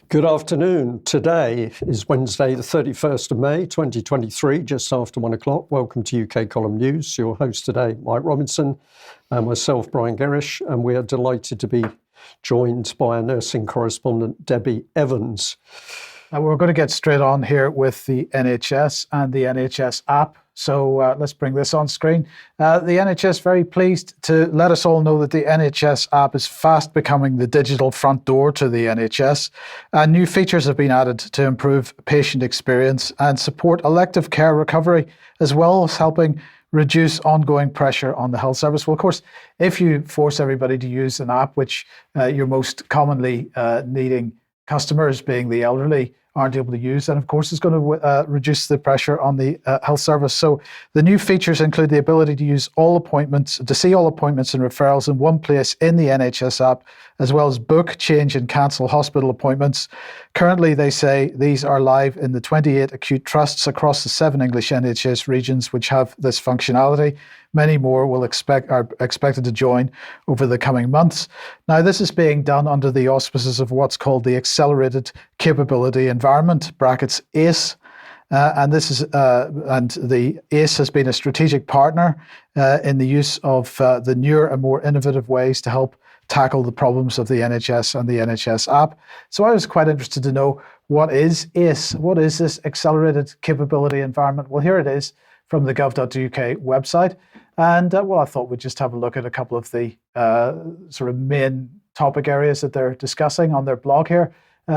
Good afternoon. Today is Wednesday, the 31st of May, 2023, just after 1 o'clock. Welcome to UK Column News. Your host today, Mike Robinson, and myself, Brian Gerrish, and we are delighted to be joined by our nursing correspondent, Debi Evans. We're going to get straight on here with the NHS and the NHS app. So let's bring this on screen. The NHS very pleased to let us all know that the NHS app is fast becoming the digital front door to the NHS. New features have been added to improve patient experience and support elective care recovery, as well as helping reduce ongoing pressure on the health service. Well, of course, if you force everybody to use an app, which you're most commonly needing customers, being the elderly, aren't able to use, and of course it's going to reduce the pressure on the health service. So the new features include the ability to use all appointments, to see all appointments and referrals in one place in the NHS app, as well as book, change and cancel hospital appointments. Currently, they say these are live in the 28 acute trusts across the 7 English NHS regions which have this functionality. Many more are expected to join over the coming months. Now, this is being done under the auspices of what's called the Accelerated Capability Environment (ACE). And the ACE has been a strategic partner in the use of the newer and more innovative ways to help tackle the problems of the NHS and the NHS app. So I was quite interested to know, what is ACE? What is this Accelerated Capability Environment? Well, here it is from the gov.uk website. And I thought we'd just have a look at a couple of the sort of main topic areas that they're discussing on their blog here.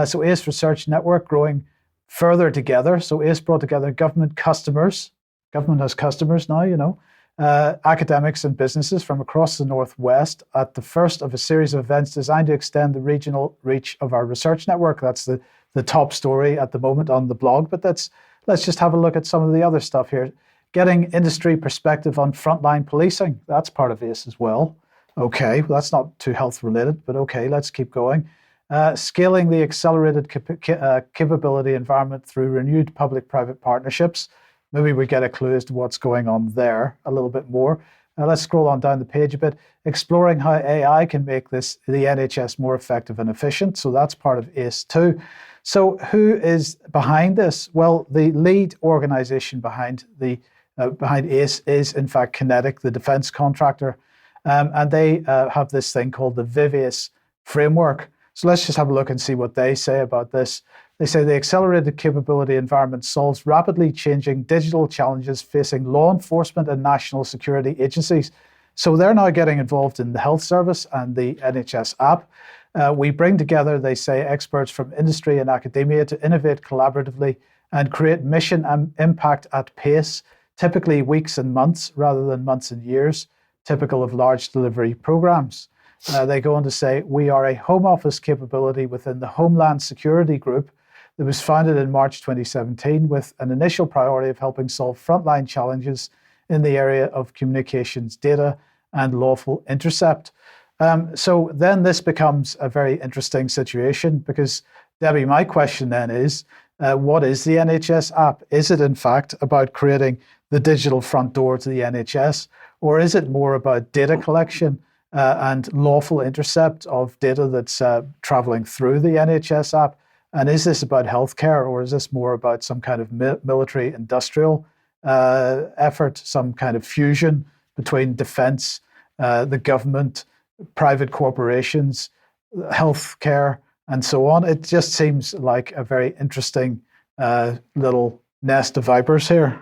So ACE Research Network growing further together. So ACE brought together government has customers now, academics and businesses from across the Northwest at the first of a series of events designed to extend the regional reach of our research network. That's the top story at the moment on the blog. But let's just have a look at some of the other stuff here. Getting industry perspective on frontline policing. That's part of ACE as well. Okay, well, that's not too health related, but okay, let's keep going. Scaling the accelerated capability environment through renewed public-private partnerships. Maybe we get a clue as to what's going on there a little bit more. Let's scroll on down the page a bit. Exploring how AI can make the NHS more effective and efficient. So that's part of ACE too. So who is behind this? Well, the lead organisation behind ACE is, in fact, Kinetic, the defence contractor. And they have this thing called the Vivius framework. So let's just have a look and see what they say about this. They say the accelerated capability environment solves rapidly changing digital challenges facing law enforcement and national security agencies. So they're now getting involved in the health service and the NHS app. We bring together, they say, experts from industry and academia to innovate collaboratively and create mission and impact at pace, typically weeks and months rather than months and years, typical of large delivery programs. They go on to say, we are a home office capability within the Homeland Security Group that was founded in March 2017 with an initial priority of helping solve frontline challenges in the area of communications data and lawful intercept. So then this becomes a very interesting situation because, Debi, my question then is, what is the NHS app? Is it in fact about creating the digital front door to the NHS, or is it more about data collection and lawful intercept of data that's traveling through the NHS app? And is this about healthcare, or is this more about some kind of military industrial effort, some kind of fusion between defence, the government, private corporations, healthcare, and so on? It just seems like a very interesting little nest of vipers here.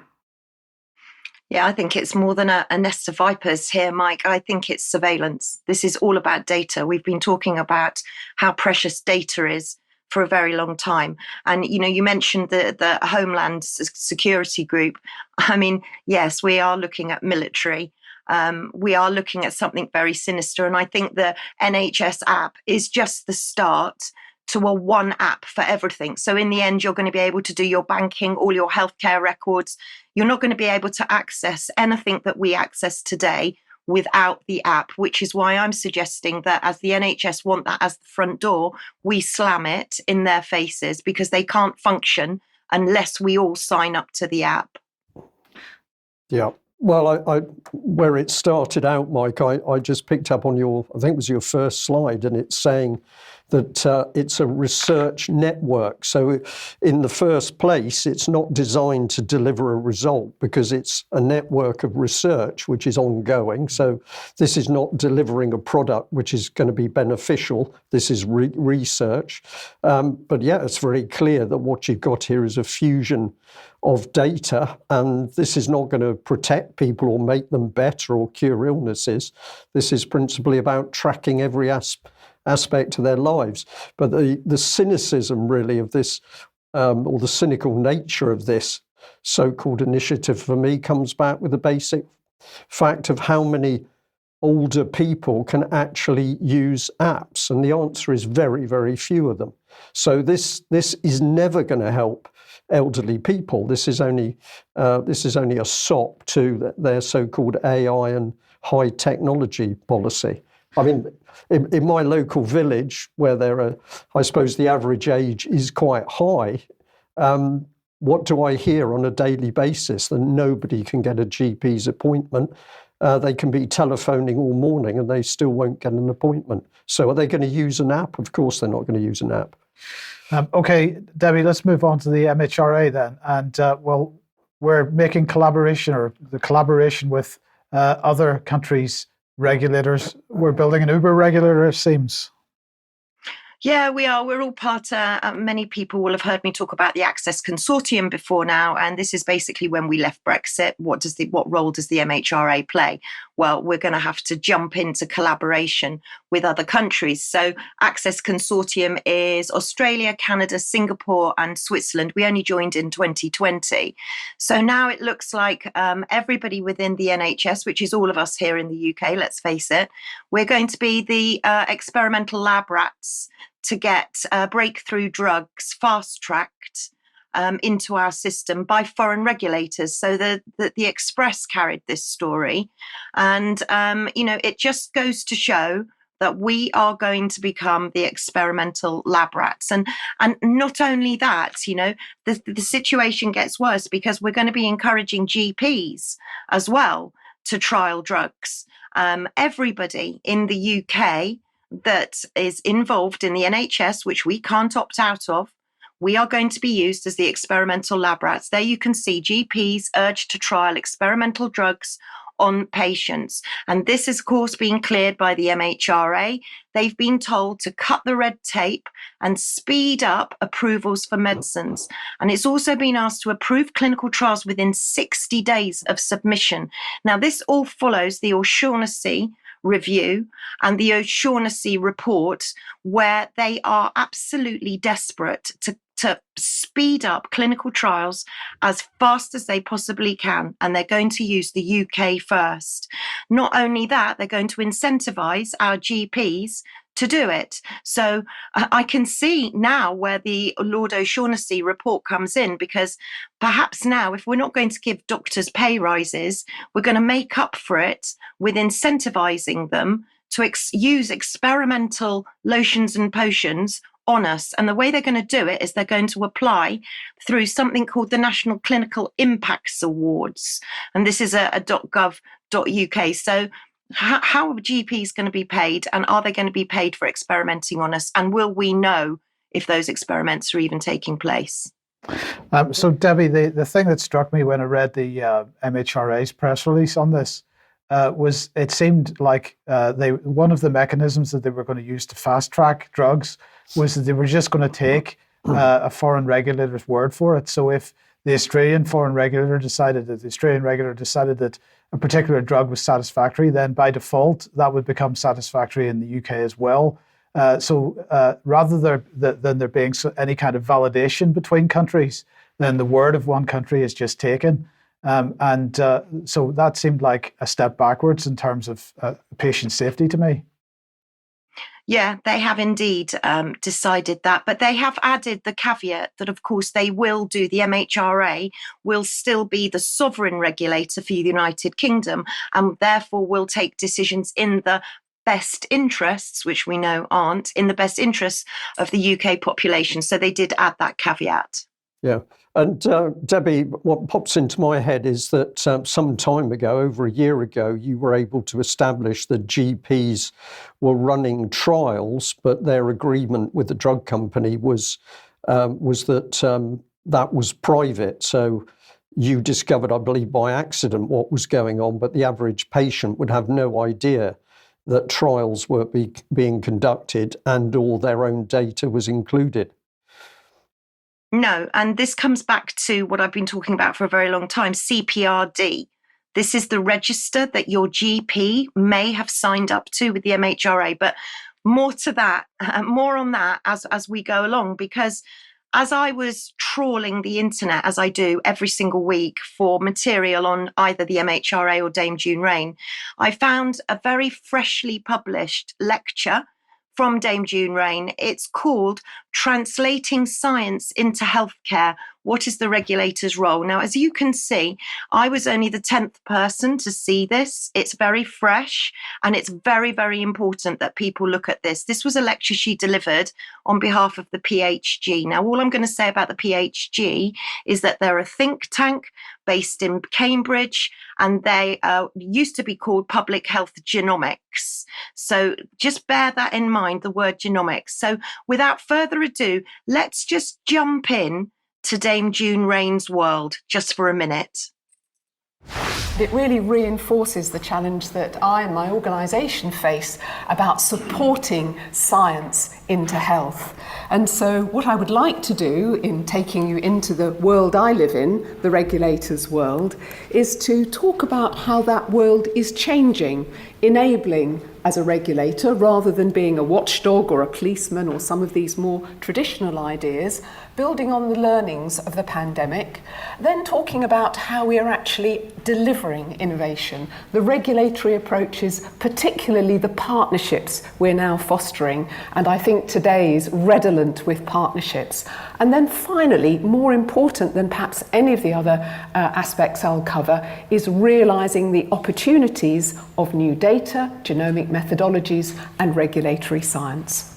Yeah, I think it's more than a nest of vipers here, Mike. I think it's surveillance. This is all about data. We've been talking about how precious data is for a very long time. And, you mentioned the Homeland Security Group. I mean, yes, we are looking at military. We are looking at something very sinister. And I think the NHS app is just the start to a one app for everything. So in the end, you're going to be able to do your banking, all your healthcare records. You're not going to be able to access anything that we access today without the app, which is why I'm suggesting that as the NHS want that as the front door, we slam it in their faces because they can't function unless we all sign up to the app. Yeah. Well, I where it started out, Mike, I just picked up on I think it was your first slide, and it's saying that it's a research network. So in the first place, it's not designed to deliver a result because it's a network of research which is ongoing. So this is not delivering a product which is going to be beneficial. This is research. But yeah, it's very clear that what you've got here is a fusion of data, and this is not going to protect people or make them better or cure illnesses. This is principally about tracking every aspect of their lives. But the cynicism really of this, or the cynical nature of this so-called initiative for me comes back with the basic fact of how many older people can actually use apps, and the answer is very, very few of them. So this is never going to help elderly people. This is only a sop to their so-called AI and high technology policy. I mean, in my local village, where I suppose the average age is quite high, what do I hear on a daily basis? That nobody can get a GP's appointment. They can be telephoning all morning and they still won't get an appointment. So are they going to use an app? Of course they're not going to use an app. Okay, Debbie, let's move on to the MHRA then. And well, we're making the collaboration with other countries' regulators. We're building an Uber regulator, it seems. Yeah, we are. We're all part. Many people will have heard me talk about the Access Consortium before now, and this is basically when we left Brexit. What role does the MHRA play? Well, we're going to have to jump into collaboration with other countries. So, Access Consortium is Australia, Canada, Singapore, and Switzerland. We only joined in 2020. So now it looks like everybody within the NHS, which is all of us here in the UK. Let's face it, we're going to be the experimental lab rats to get breakthrough drugs fast-tracked into our system by foreign regulators. So the Express carried this story. And, it just goes to show that we are going to become the experimental lab rats. And not only that, the situation gets worse because we're going to be encouraging GPs as well to trial drugs. Everybody in the UK that is involved in the NHS, which we can't opt out of, we are going to be used as the experimental lab rats. There you can see GPs urged to trial experimental drugs on patients. And this is, of course, being cleared by the MHRA. They've been told to cut the red tape and speed up approvals for medicines. And it's also been asked to approve clinical trials within 60 days of submission. Now, this all follows the O'Shaughnessy review and the O'Shaughnessy report, where they are absolutely desperate to speed up clinical trials as fast as they possibly can. And they're going to use the UK first. Not only that, they're going to incentivize our GPs to do it. So I can see now where the Lord O'Shaughnessy report comes in, because perhaps now, if we're not going to give doctors pay rises, we're going to make up for it with incentivizing them to use experimental lotions and potions on us. And the way they're going to do it is they're going to apply through something called the National Clinical Impacts Awards. And this is a .gov.uk. So how are GPs going to be paid, and are they going to be paid for experimenting on us? And will we know if those experiments are even taking place? So, Debbie, the thing that struck me when I read the MHRA's press release on this was it seemed like one of the mechanisms that they were going to use to fast track drugs was that they were just going to take a foreign regulator's word for it. So if the Australian regulator decided that a particular drug was satisfactory, then by default that would become satisfactory in the UK as well. So rather than there being any kind of validation between countries, then the word of one country is just taken. So that seemed like a step backwards in terms of patient safety to me. Yeah, they have indeed decided that, but they have added the caveat that, of course, the MHRA will still be the sovereign regulator for the United Kingdom, and therefore will take decisions in the best interests, which we know aren't in the best interests of the UK population. So they did add that caveat. Yeah, And Debbie, what pops into my head is that some time ago, over a year ago, you were able to establish that GPs were running trials, but their agreement with the drug company was that that was private. So you discovered, I believe, by accident what was going on, but the average patient would have no idea that trials were being conducted and all their own data was included. No, and this comes back to what I've been talking about for a very long time, CPRD. This is the register that your GP may have signed up to with the MHRA, but more to that, more on that as we go along, because as I was trawling the internet, as I do every single week for material on either the MHRA or Dame June Rain, I found a very freshly published lecture from Dame June Rain. It's called Translating Science into Healthcare. What is the regulator's role? Now, as you can see, I was only the 10th person to see this. It's very fresh, and it's very, very important that people look at this. This was a lecture she delivered on behalf of the PHG. Now, all I'm going to say about the PHG is that they're a think tank based in Cambridge, and they used to be called Public Health Genomics. So just bear that in mind, the word genomics. So without further ado, let's just jump in to Dame June Rain's world just for a minute. It really reinforces the challenge that I and my organisation face about supporting science into health. And so what I would like to do in taking you into the world I live in, the regulator's world, is to talk about how that world is changing, enabling as a regulator, rather than being a watchdog or a policeman or some of these more traditional ideas, building on the learnings of the pandemic, then talking about how we are actually delivering innovation, the regulatory approaches, particularly the partnerships we're now fostering, and I think today's redolent with partnerships. And then finally, more important than perhaps any of the other aspects I'll cover, is realising the opportunities of new data, genomic methodologies, and regulatory science.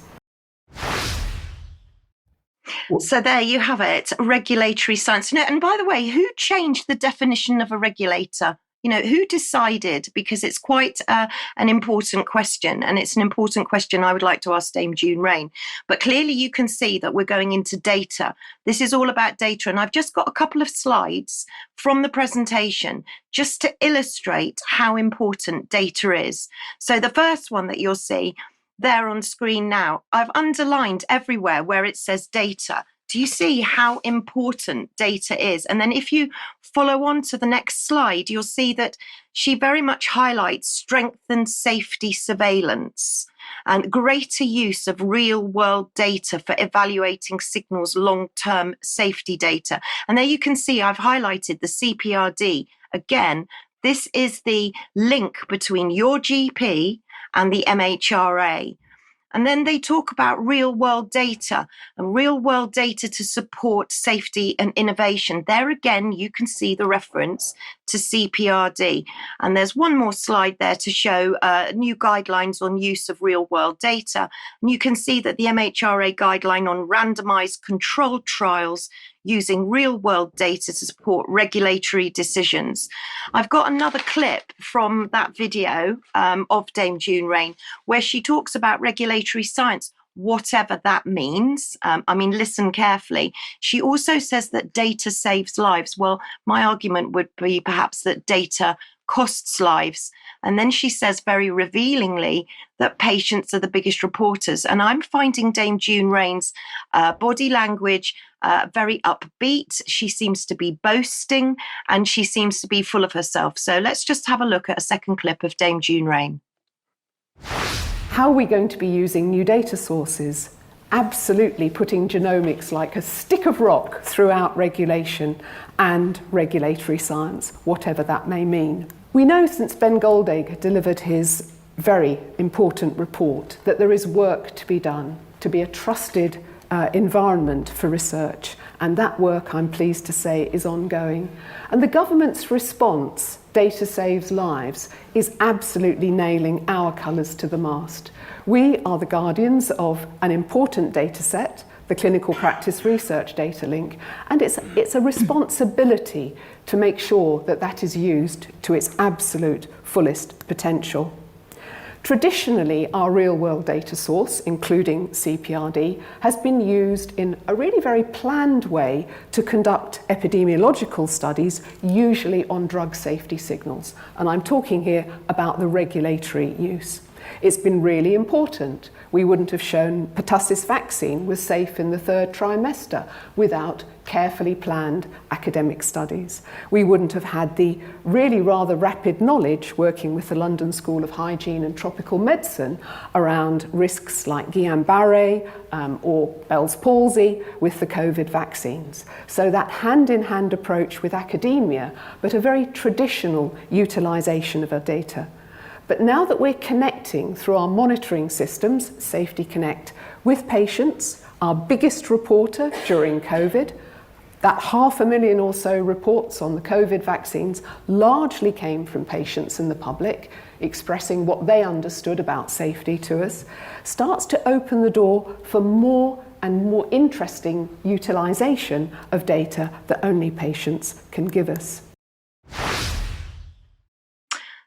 So there you have it, regulatory science. And by the way, who changed the definition of a regulator? You know, who decided? Because it's quite an important question, and it's an important question I would like to ask Dame June Rain. But clearly you can see that we're going into data. This is all about data, and I've just got a couple of slides from the presentation just to illustrate how important data is. So the first one that you'll see there on screen now, I've underlined everywhere where it says data. Do you see how important data is? And then if you follow on to the next slide, you'll see that she very much highlights strengthened safety surveillance and greater use of real world data for evaluating signals, long-term safety data. And there you can see I've highlighted the CPRD. Again, this is the link between your GP and the MHRA. And then they talk about real world data and real world data to support safety and innovation. There again, you can see the reference to CPRD. And there's one more slide there to show new guidelines on use of real world data. And you can see that the MHRA guideline on randomized controlled trials using real world data to support regulatory decisions. I've got another clip from that video of Dame June Rain where she talks about regulatory science, whatever that means. I mean, listen carefully. She also says that data saves lives. Well, my argument would be perhaps that data costs lives. And then she says very revealingly that patients are the biggest reporters. And I'm finding Dame June Rain's body language very upbeat. She seems to be boasting and she seems to be full of herself. So let's just have a look at a second clip of Dame June Rain. How are we going to be using new data sources? Absolutely putting genomics like a stick of rock throughout regulation and regulatory science, whatever that may mean. We know since Ben Goldegg delivered his very important report that there is work to be done to be a trusted environment for research, and that work, I'm pleased to say, is ongoing. And the government's response, data saves lives, is absolutely nailing our colours to the mast. We are the guardians of an important data set, the clinical practice research data link, and it's a responsibility to make sure that that is used to its absolute fullest potential. Traditionally, our real-world data source, including CPRD, has been used in a really very planned way to conduct epidemiological studies, usually on drug safety signals. And I'm talking here about the regulatory use. It's been really important. We wouldn't have shown pertussis vaccine was safe in the 3rd trimester without carefully planned academic studies. We wouldn't have had the really rather rapid knowledge working with the London School of Hygiene and Tropical Medicine around risks like Guillain-Barré or Bell's palsy with the COVID vaccines. So that hand-in-hand approach with academia, but a very traditional utilisation of our data. But now that we're connecting through our monitoring systems, Safety Connect, with patients, our biggest reporter during COVID, that 500,000 or so reports on the COVID vaccines largely came from patients and the public, expressing what they understood about safety to us, starts to open the door for more and more interesting utilisation of data that only patients can give us.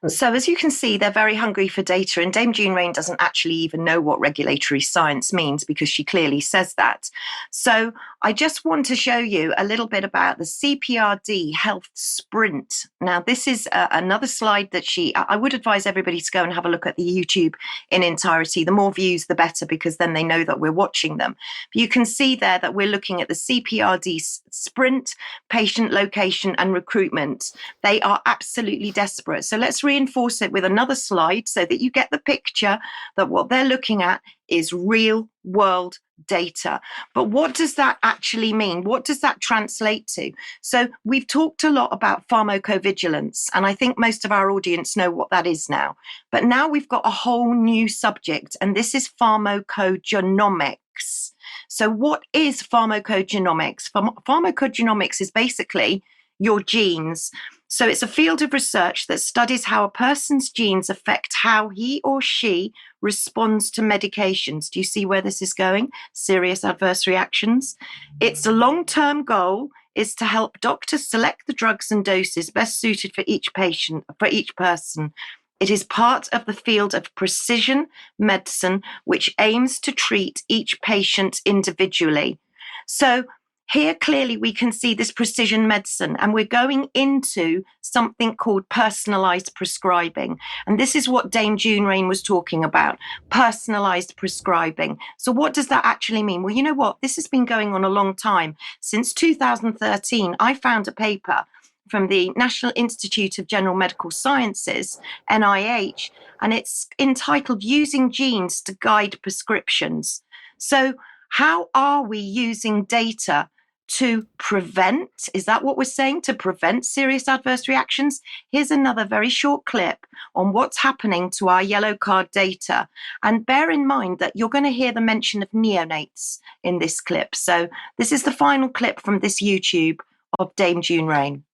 So as you can see, they're very hungry for data, and Dame June Rain doesn't actually even know what regulatory science means because she clearly says that. So I just want to show you a little bit about the CPRD Health Sprint. Now, this is another slide that I would advise everybody to go and have a look at the YouTube in entirety. The more views, the better, because then they know that we're watching them. But you can see there that we're looking at the CPRD Sprint, patient location and recruitment. They are absolutely desperate. So let's reinforce it with another slide so that you get the picture that what they're looking at is real world data. But what does that actually mean? What does that translate to? So we've talked a lot about pharmacovigilance, and I think most of our audience know what that is now. But now we've got a whole new subject, and this is pharmacogenomics. So what is pharmacogenomics? Pharmacogenomics is basically your genes. So it's a field of research that studies how a person's genes affect how he or she responds to medications. Do you see where this is going? Serious adverse reactions. Its long-term goal is to help doctors select the drugs and doses best suited for each patient, for each person. It is part of the field of precision medicine, which aims to treat each patient individually. So here, clearly, we can see this precision medicine, and we're going into something called personalized prescribing. And this is what Dame June Rain was talking about, personalized prescribing. So what does that actually mean? Well, you know what? This has been going on a long time. Since 2013, I found a paper from the National Institute of General Medical Sciences, NIH, and it's entitled Using Genes to Guide Prescriptions. So how are we using data to prevent, is that what we're saying, to prevent serious adverse reactions? Here's another very short clip on what's happening to our yellow card data. And bear in mind that you're going to hear the mention of neonates in this clip. So this is the final clip from this YouTube of Dame June Rain.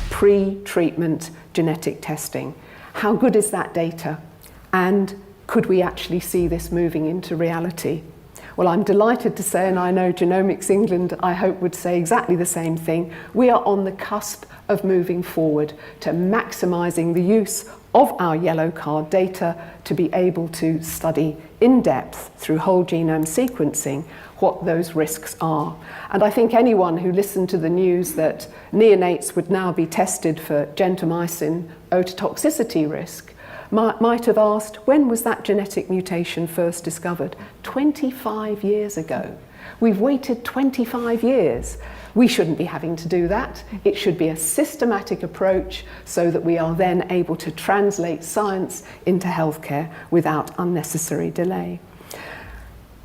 Pre-treatment genetic testing. How good is that data? And could we actually see this moving into reality? Well, I'm delighted to say, and I know Genomics England, I hope, would say exactly the same thing, we are on the cusp of moving forward to maximising the use of our yellow card data to be able to study in depth through whole genome sequencing what those risks are. And I think anyone who listened to the news that neonates would now be tested for gentamicin ototoxicity risk might have asked, when was that genetic mutation first discovered? 25 years ago. We've waited 25 years. We shouldn't be having to do that. It should be a systematic approach so that we are then able to translate science into healthcare without unnecessary delay.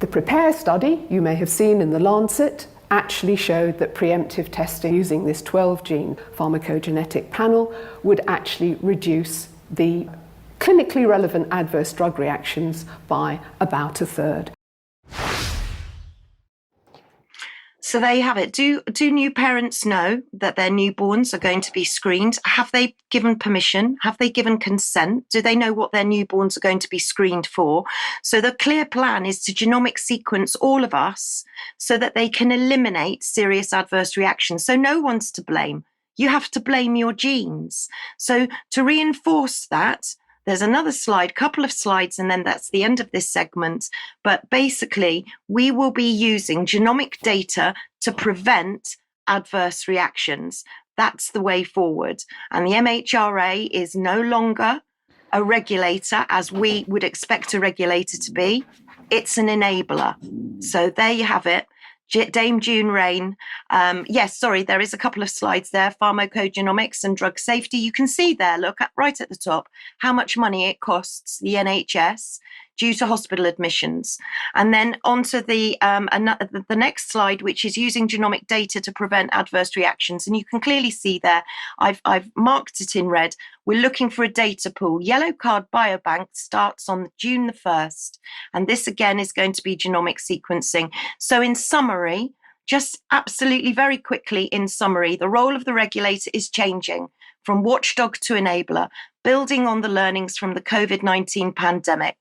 The PREPARE study, you may have seen in the Lancet, actually showed that preemptive testing using this 12-gene pharmacogenetic panel would actually reduce the clinically relevant adverse drug reactions by about a third. So there you have it. Do new parents know that their newborns are going to be screened? Have they given permission? Have they given consent? Do they know what their newborns are going to be screened for? So the clear plan is to genomic sequence all of us so that they can eliminate serious adverse reactions. So no one's to blame. You have to blame your genes. So to reinforce that, there's another slide, couple of slides, and then that's the end of this segment. But basically, we will be using genomic data to prevent adverse reactions. That's the way forward. And the MHRA is no longer a regulator as we would expect a regulator to be. It's an enabler. So there you have it. Dame June Rain. Yes, sorry, there is a couple of slides there. Pharmacogenomics and drug safety. You can see there, look, right at the top, how much money it costs the NHS due to hospital admissions. And then onto the next slide, which is using genomic data to prevent adverse reactions. And you can clearly see there, I've marked it in red. We're looking for a data pool. Yellow Card Biobank starts on June the 1st. And this again is going to be genomic sequencing. So in summary, just absolutely very quickly in summary, the role of the regulator is changing from watchdog to enabler, building on the learnings from the COVID-19 pandemic.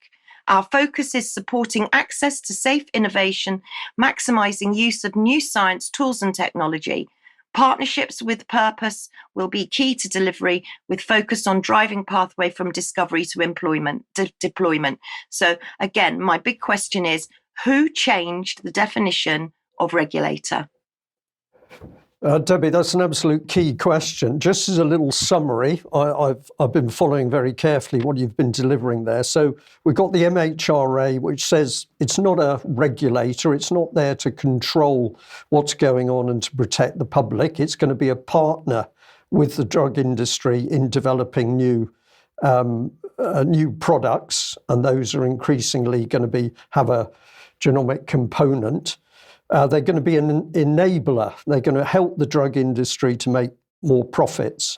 Our focus is supporting access to safe innovation, maximizing use of new science, tools and technology. Partnerships with purpose will be key to delivery, with focus on driving pathway from discovery to deployment. So again, my big question is, who changed the definition of regulator? Debbie, that's an absolute key question. Just as a little summary, I've been following very carefully what you've been delivering there. So we've got the MHRA, which says it's not a regulator. It's not there to control what's going on and to protect the public. It's going to be a partner with the drug industry in developing new products, and those are increasingly going to have a genomic component. They're going to be an enabler. They're going to help the drug industry to make more profits.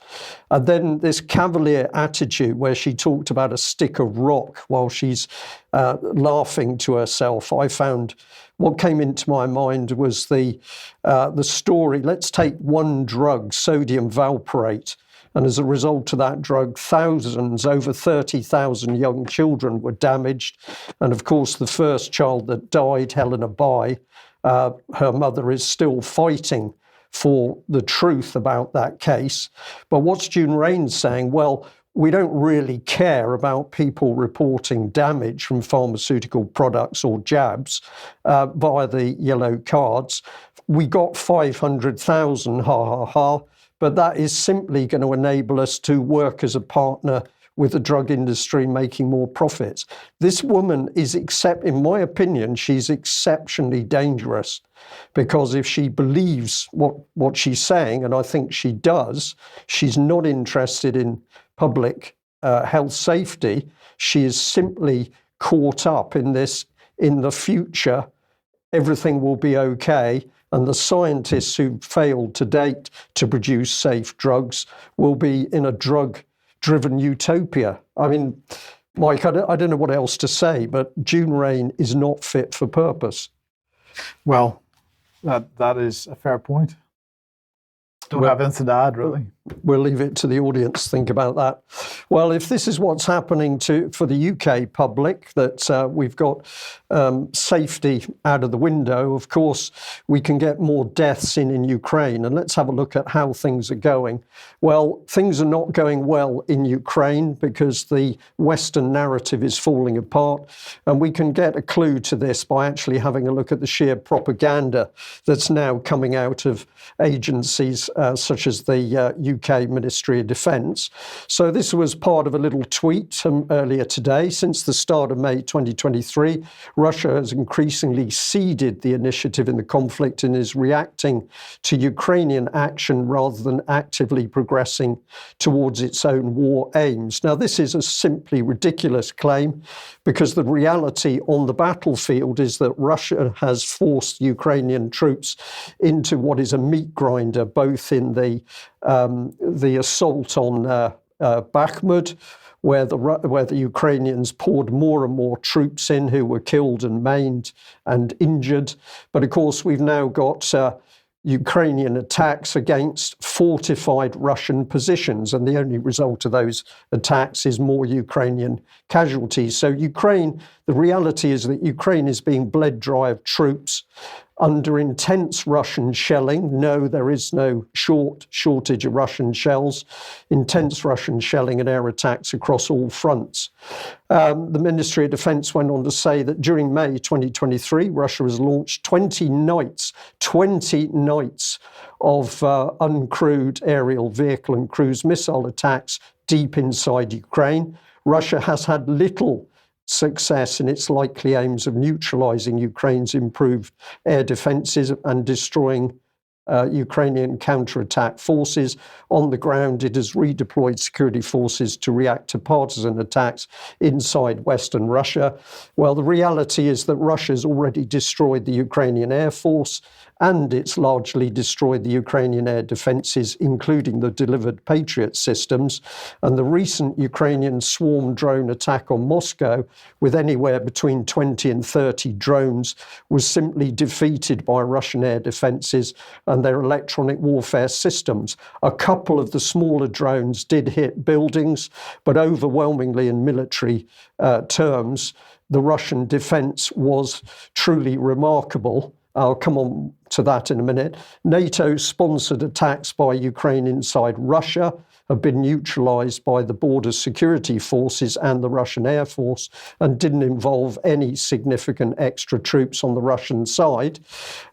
And then this cavalier attitude where she talked about a stick of rock while she's laughing to herself. I found what came into my mind was the story. Let's take one drug, sodium valproate. And as a result of that drug, over 30,000 young children were damaged. And of course, the first child that died, Helena Bai, her mother is still fighting for the truth about that case. But what's June Rain saying? Well, we don't really care about people reporting damage from pharmaceutical products or jabs via the yellow cards. We got 500,000, ha ha ha. But that is simply going to enable us to work as a partner with the drug industry making more profits. This woman is, in my opinion, she's exceptionally dangerous, because if she believes what she's saying, and I think she does, she's not interested in public health safety. She is simply caught up in this, in the future, everything will be okay. And the scientists who failed to date to produce safe drugs will be in a drug-driven utopia. I mean, Mike, I don't know what else to say, but June Rain is not fit for purpose. Well, that is a fair point. Don't have anything to add, really. We'll leave it to the audience to think about that. Well, if this is what's happening for the UK public, that we've got safety out of the window, of course, we can get more deaths in Ukraine. And let's have a look at how things are going. Well, things are not going well in Ukraine because the Western narrative is falling apart. And we can get a clue to this by actually having a look at the sheer propaganda that's now coming out of agencies such as the UK Ministry of Defence. So this was part of a little tweet earlier today. Since the start of May 2023, Russia has increasingly ceded the initiative in the conflict and is reacting to Ukrainian action rather than actively progressing towards its own war aims. Now, this is a simply ridiculous claim, because the reality on the battlefield is that Russia has forced Ukrainian troops into what is a meat grinder, both in the assault on Bakhmut, where the Ukrainians poured more and more troops in who were killed and maimed and injured. But of course, we've now got Ukrainian attacks against fortified Russian positions, and the only result of those attacks is more Ukrainian casualties. So Ukraine, the reality is that Ukraine is being bled dry of troops under intense Russian shelling. No, there is no shortage of Russian shells. Intense Russian shelling and air attacks across all fronts. The Ministry of Defence went on to say that during May 2023, Russia has launched 20 nights of uncrewed aerial vehicle and cruise missile attacks deep inside Ukraine. Russia has had little success in its likely aims of neutralising Ukraine's improved air defences and destroying Ukrainian counterattack forces. On the ground, it has redeployed security forces to react to partisan attacks inside Western Russia. Well, the reality is that Russia's already destroyed the Ukrainian Air Force, and it's largely destroyed the Ukrainian air defences, including the delivered Patriot systems. And the recent Ukrainian swarm drone attack on Moscow, with anywhere between 20 and 30 drones, was simply defeated by Russian air defences and their electronic warfare systems. A couple of the smaller drones did hit buildings, but overwhelmingly in military terms, the Russian defence was truly remarkable. I'll come on to that in a minute. NATO-sponsored attacks by Ukraine inside Russia have been neutralised by the border security forces and the Russian Air Force and didn't involve any significant extra troops on the Russian side.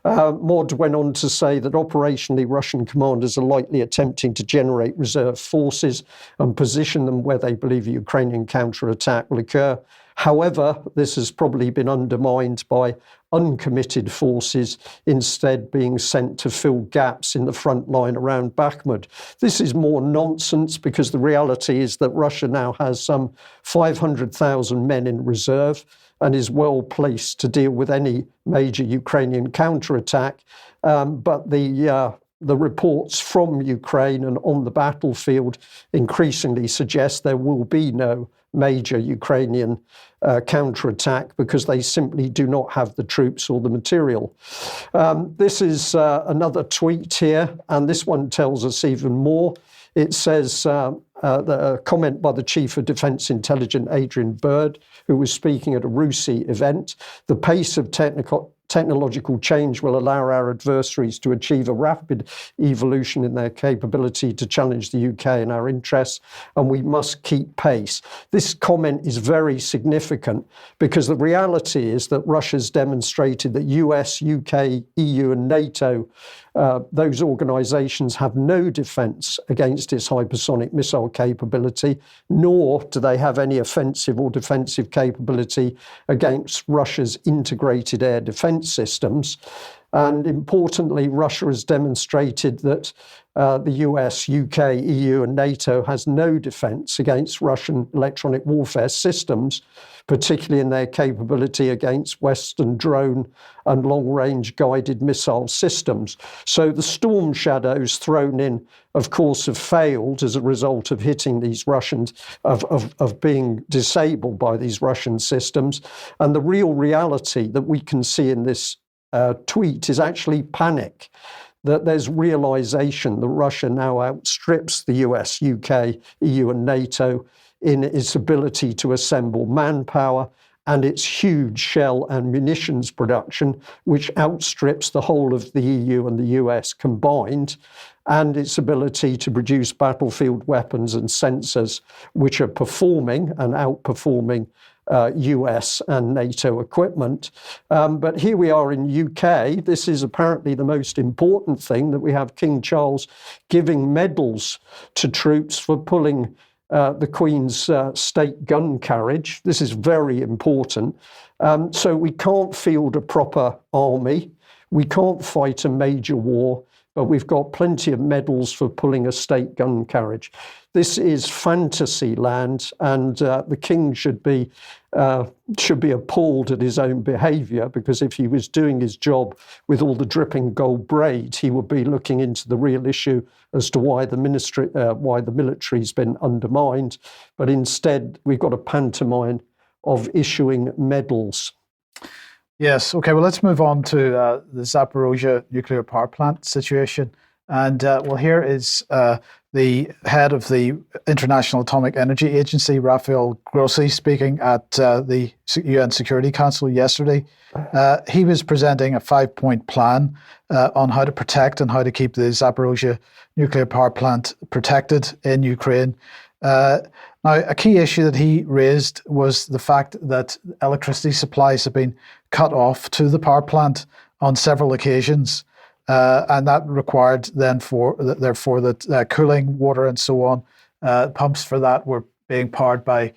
Mod went on to say that operationally Russian commanders are likely attempting to generate reserve forces and position them where they believe a Ukrainian counterattack will occur. However, this has probably been undermined by uncommitted forces instead being sent to fill gaps in the front line around Bakhmut. This is more nonsense because the reality is that Russia now has some 500,000 men in reserve and is well placed to deal with any major Ukrainian counterattack. But the reports from Ukraine and on the battlefield increasingly suggest there will be no major Ukrainian counterattack because they simply do not have the troops or the material. This is another tweet here, and this one tells us even more. It says, a comment by the Chief of Defence Intelligence, Adrian Byrd, who was speaking at a RUSI event. The pace of technological change will allow our adversaries to achieve a rapid evolution in their capability to challenge the UK and our interests, and we must keep pace. This comment is very significant because the reality is that Russia's demonstrated that US, UK, EU and NATO, those organisations have no defence against its hypersonic missile capability, nor do they have any offensive or defensive capability against Russia's integrated air defence systems. And importantly, Russia has demonstrated that the US, UK, EU and NATO has no defence against Russian electronic warfare systems, particularly in their capability against Western drone and long-range guided missile systems. So the storm shadows thrown in, of course, have failed as a result of hitting these Russians, of being disabled by these Russian systems. And the real reality that we can see in this tweet is actually panic, that there's realization that Russia now outstrips the US, UK, EU and NATO in its ability to assemble manpower and its huge shell and munitions production, which outstrips the whole of the EU and the US combined, and its ability to produce battlefield weapons and sensors, which are performing and outperforming US and NATO equipment. But here we are in UK. This is apparently the most important thing, that we have King Charles giving medals to troops for pulling the Queen's state gun carriage. This is very important. So we can't field a proper army. We can't fight a major war but we've got plenty of medals for pulling a state gun carriage. This is fantasy land, and the king should be appalled at his own behaviour, because if he was doing his job with all the dripping gold braid, he would be looking into the real issue as to why the military's been undermined. But instead, we've got a pantomime of issuing medals. Yes. Okay. Well, let's move on to the Zaporozhye nuclear power plant situation. And here is the head of the International Atomic Energy Agency, Rafael Grossi, speaking at the UN Security Council yesterday. He was presenting a 5-point plan on how to protect and how to keep the Zaporozhye nuclear power plant protected in Ukraine. Now, a key issue that he raised was the fact that electricity supplies have been cut off to the power plant on several occasions. And that required then therefore that cooling water and so on, pumps for that were being powered by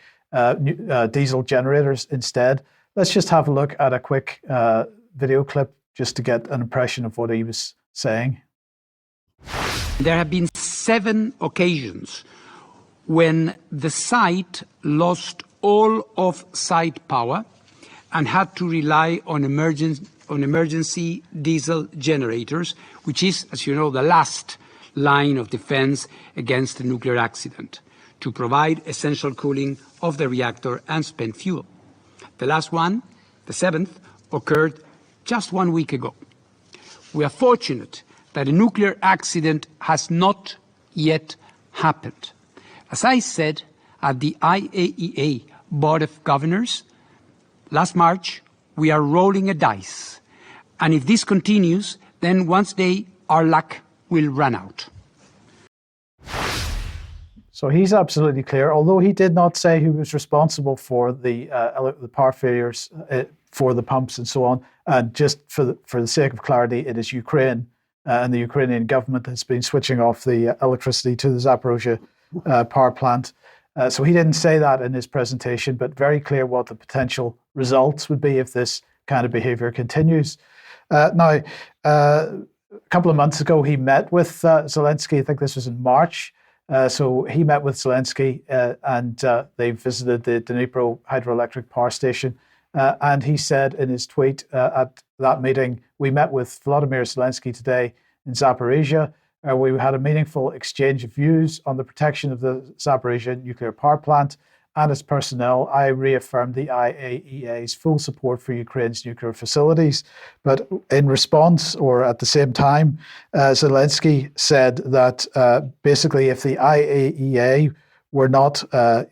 diesel generators instead. Let's just have a look at a quick video clip just to get an impression of what he was saying. There have been 7 occasions when the site lost all off-site power and had to rely on emergency diesel generators, which is, as you know, the last line of defense against a nuclear accident, to provide essential cooling of the reactor and spent fuel. The last one, the 7th, occurred just 1 week ago. We are fortunate that a nuclear accident has not yet happened. As I said at the IAEA Board of Governors last March, we are rolling a dice. And if this continues, then once day our luck will run out. So he's absolutely clear, although he did not say who was responsible for the power failures for the pumps and so on. And just for the sake of clarity, it is Ukraine and the Ukrainian government has been switching off the electricity to the Zaporozhye power plant. So he didn't say that in his presentation, but very clear what the potential results would be if this kind of behavior continues. Now, a couple of months ago, he met with Zelensky. I think this was in March. So he met with Zelensky and they visited the Dnipro hydroelectric power station. And he said in his tweet at that meeting, "We met with Volodymyr Zelensky today in Zaporizhzhia. We had a meaningful exchange of views on the protection of the Zaporizhzhia nuclear power plant and its personnel. I reaffirmed the IAEA's full support for Ukraine's nuclear facilities." But in response, or at the same time, Zelensky said that basically if the IAEA were not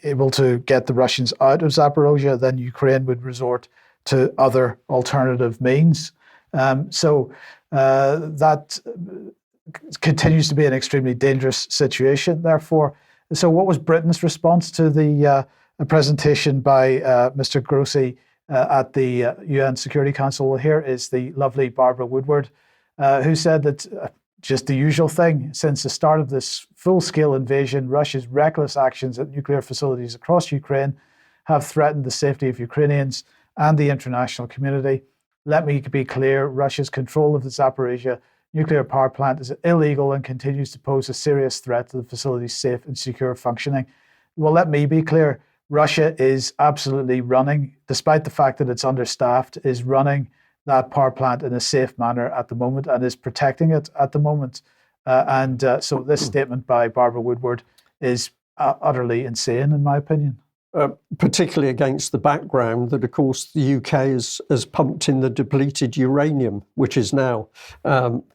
able to get the Russians out of Zaporozhye, then Ukraine would resort to other alternative means. So that continues to be an extremely dangerous situation, therefore. So what was Britain's response to the presentation by Mr. Grossi at the UN Security Council? Well, here is the lovely Barbara Woodward, who said that just the usual thing. Since the start of this full-scale invasion, Russia's reckless actions at nuclear facilities across Ukraine have threatened the safety of Ukrainians and the international community. Let me be clear, Russia's control of the Zaporizhzhia nuclear power plant is illegal and continues to pose a serious threat to the facility's safe and secure functioning. Well, let me be clear. Russia is absolutely running, despite the fact that it's understaffed, is running that power plant in a safe manner at the moment and is protecting it at the moment. So this statement by Barbara Woodward is utterly insane, in my opinion. Particularly against the background that, of course, the UK has pumped in the depleted uranium, which is now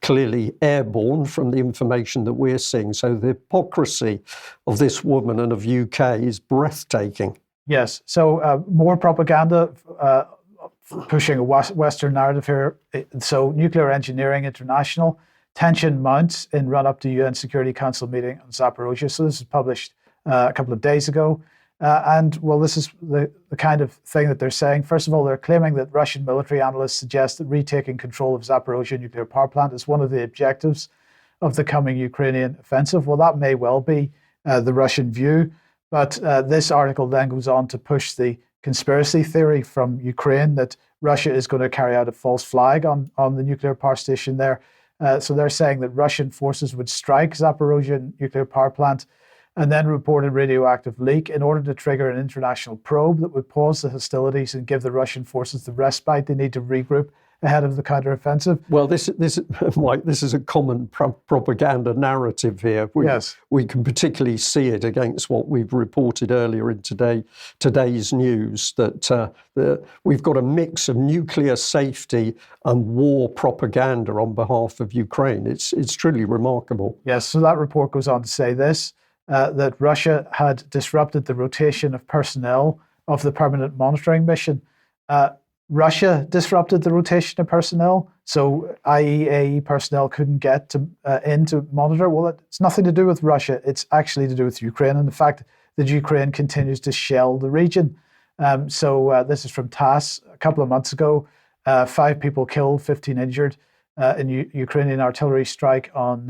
clearly airborne from the information that we're seeing. So the hypocrisy of this woman and of UK is breathtaking. Yes. So more propaganda pushing a Western narrative here. So Nuclear Engineering International, tension mounts in run-up to UN Security Council meeting on Zaporozhye. So this was published a couple of days ago. This is the kind of thing that they're saying. First of all, they're claiming that Russian military analysts suggest that retaking control of Zaporozhye nuclear power plant is one of the objectives of the coming Ukrainian offensive. Well, that may well be the Russian view, but this article then goes on to push the conspiracy theory from Ukraine that Russia is going to carry out a false flag on the nuclear power station there. So they're saying that Russian forces would strike Zaporozhye nuclear power plant and then report a radioactive leak in order to trigger an international probe that would pause the hostilities and give the Russian forces the respite they need to regroup ahead of the counteroffensive. Well, Mike, this is a common propaganda narrative here. We can particularly see it against what we've reported earlier in today's news, that we've got a mix of nuclear safety and war propaganda on behalf of Ukraine. It's truly remarkable. Yes, so that report goes on to say this, that Russia had disrupted the rotation of personnel of the permanent monitoring mission. Russia disrupted the rotation of personnel, so IEA personnel couldn't get in to monitor. Well, it's nothing to do with Russia. It's actually to do with Ukraine and the fact that Ukraine continues to shell the region. So this is from TASS a couple of months ago. 5 people killed, 15 injured in Ukrainian artillery strike on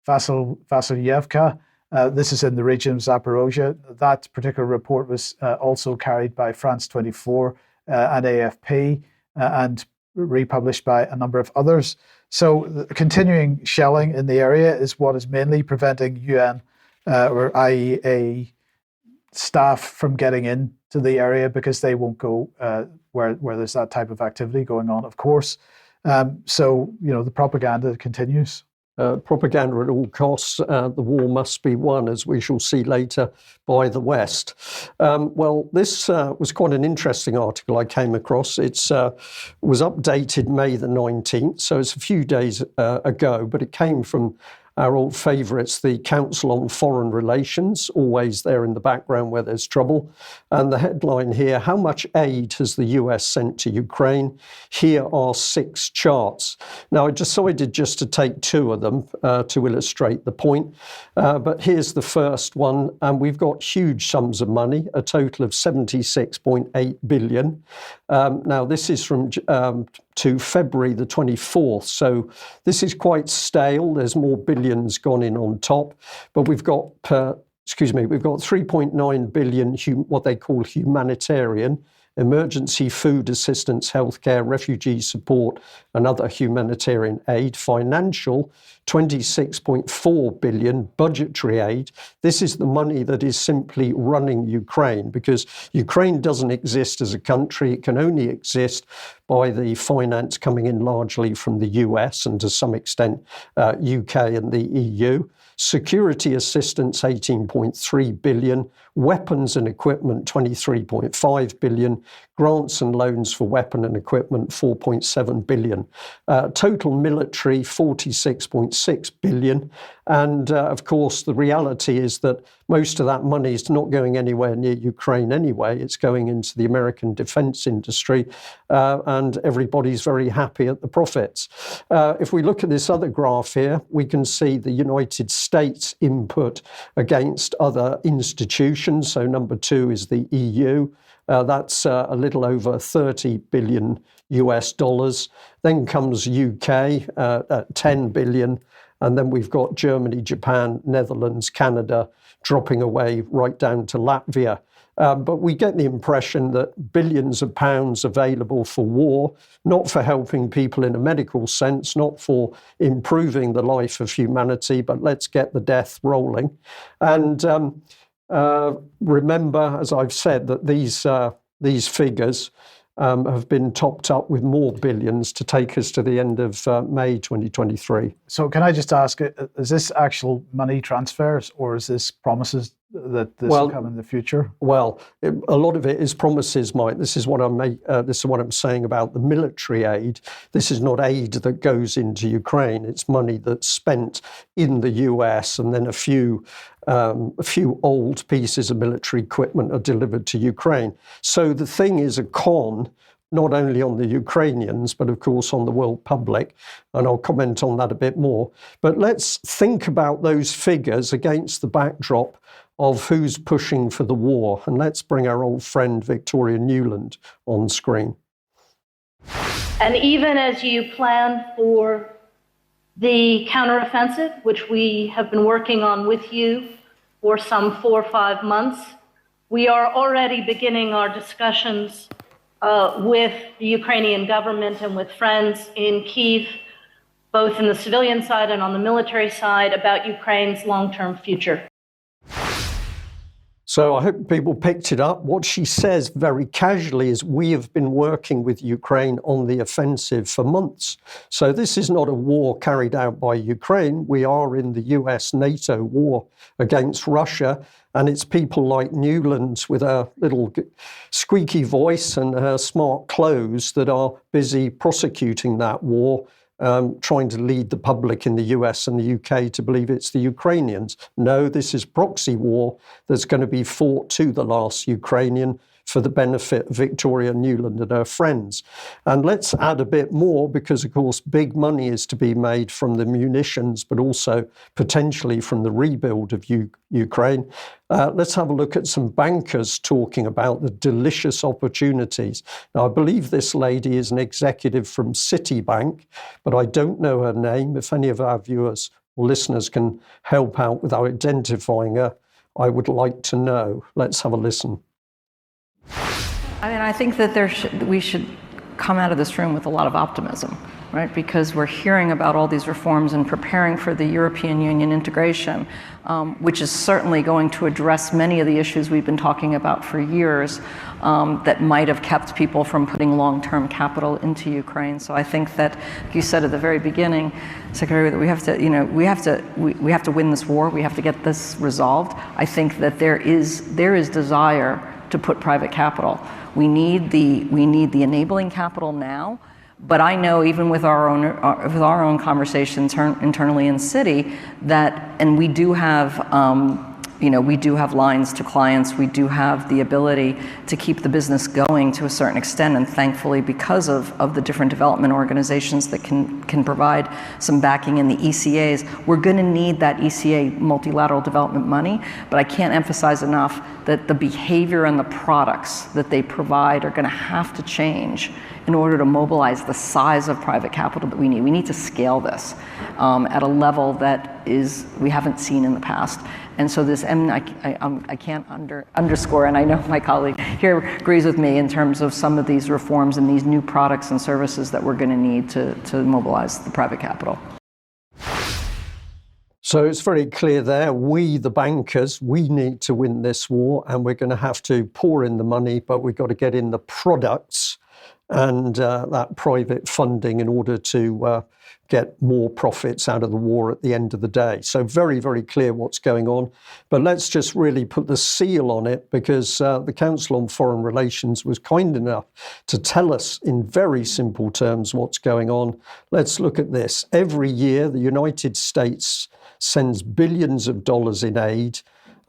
Vasilyevka. This is in the region of Zaporozhye. That particular report was also carried by France 24 and AFP and republished by a number of others. So the continuing shelling in the area is what is mainly preventing UN or IEA staff from getting into the area, because they won't go where there's that type of activity going on, of course. So, the propaganda continues. Propaganda at all costs. The war must be won, as we shall see later, by the West. Well, this was quite an interesting article I came across. It was updated May the 19th, so it's a few days ago, but it came from our old favourites, the Council on Foreign Relations, always there in the background where there's trouble. And the headline here, how much aid has the US sent to Ukraine? Here are 6 charts. Now, I decided just to take 2 of them to illustrate the point. But here's the first one, and we've got huge sums of money, a total of 76.8 billion. Now, this is from to February the 24th. So this is quite stale. There's more billions gone in on top, but we've got 3.9 billion, what they call humanitarian, emergency food assistance, healthcare, refugee support, and other humanitarian aid. Financial, 26.4 billion budgetary aid. This is the money that is simply running Ukraine, because Ukraine doesn't exist as a country. It can only exist by the finance coming in largely from the US and to some extent UK and the EU. Security assistance, 18.3 billion. Weapons and equipment, 23.5 billion. Grants and loans for weapon and equipment, 4.7 billion. Total military, 46.6 billion. And of course, the reality is that most of that money is not going anywhere near Ukraine anyway. It's going into the American defense industry, and everybody's very happy at the profits. If we look at this other graph here, we can see the United States input against other institutions. So number 2 is the EU. That's a little over 30 billion US dollars. Then comes UK at 10 billion. And then we've got Germany, Japan, Netherlands, Canada dropping away right down to Latvia. But we get the impression that billions of pounds available for war, not for helping people in a medical sense, not for improving the life of humanity, but let's get the death rolling. And remember, as I've said, that these figures have been topped up with more billions to take us to the end of May 2023. So can I just ask, is this actual money transfers, or is this promises that this will come in the future? Well, a lot of it is promises, Mike. This is what I'm saying about the military aid. This is not aid that goes into Ukraine. It's money that's spent in the US, and then a few old pieces of military equipment are delivered to Ukraine. So the thing is a con, not only on the Ukrainians, but of course on the world public. And I'll comment on that a bit more. But let's think about those figures against the backdrop of who's pushing for the war. And let's bring our old friend Victoria Newland on screen. And even as you plan for the counteroffensive, which we have been working on with you for some 4 or 5 months, we are already beginning our discussions with the Ukrainian government and with friends in Kyiv, both in the civilian side and on the military side, about Ukraine's long-term future. So I hope people picked it up. What she says very casually is we have been working with Ukraine on the offensive for months. So this is not a war carried out by Ukraine. We are in the US-NATO war against Russia. And it's people like Newland with her little squeaky voice and her smart clothes that are busy prosecuting that war, trying to lead the public in the US and the UK to believe it's the Ukrainians. No, this is proxy war that's going to be fought to the last Ukrainian for the benefit of Victoria Newland and her friends. And let's add a bit more because, of course, big money is to be made from the munitions, but also potentially from the rebuild of Ukraine. Let's have a look at some bankers talking about the delicious opportunities. Now, I believe this lady is an executive from Citibank, but I don't know her name. If any of our viewers or listeners can help out with identifying her, I would like to know. Let's have a listen. I mean, I think that we should come out of this room with a lot of optimism, right? Because we're hearing about all these reforms and preparing for the European Union integration, which is certainly going to address many of the issues we've been talking about for years that might have kept people from putting long-term capital into Ukraine. So I think that, like you said at the very beginning, Secretary, that we have to win this war. We have to get this resolved. I think that there is desire to put private capital. We need the enabling capital now, but I know even with our own conversations internally in Citi that, and we do have lines to clients. We do have the ability to keep the business going to a certain extent, and thankfully, because of the different development organizations that can provide some backing in the ECAs, we're going to need that ECA multilateral development money. But I can't emphasize enough that the behavior and the products that they provide are going to have to change in order to mobilize the size of private capital that we need. We need to scale this at a level that we haven't seen in the past. And so this, and I can't underscore, and I know my colleague here agrees with me in terms of some of these reforms and these new products and services that we're going to need to mobilize the private capital. So it's very clear there, we, the bankers, we need to win this war, and we're going to have to pour in the money, but we've got to get in the products and that private funding in order to get more profits out of the war at the end of the day. So very, very clear what's going on. But let's just really put the seal on it, because the Council on Foreign Relations was kind enough to tell us in very simple terms what's going on. Let's look at this. Every year, the United States sends billions of dollars in aid,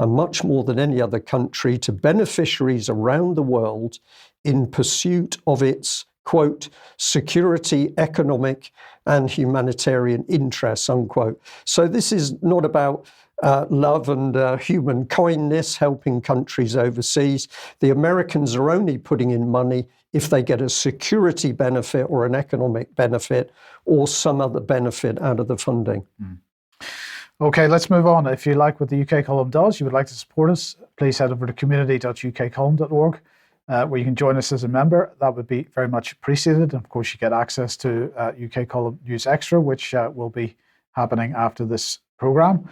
and much more than any other country, to beneficiaries around the world in pursuit of its, quote, security, economic and humanitarian interests, unquote. So this is not about love and human kindness, helping countries overseas. The Americans are only putting in money if they get a security benefit or an economic benefit or some other benefit out of the funding. Okay, let's move on. If you like what the UK Column does, you would like to support us, please head over to community.ukcolumn.org, where you can join us as a member. That would be very much appreciated. And of course, you get access to UK Column News Extra, which will be happening after this programme.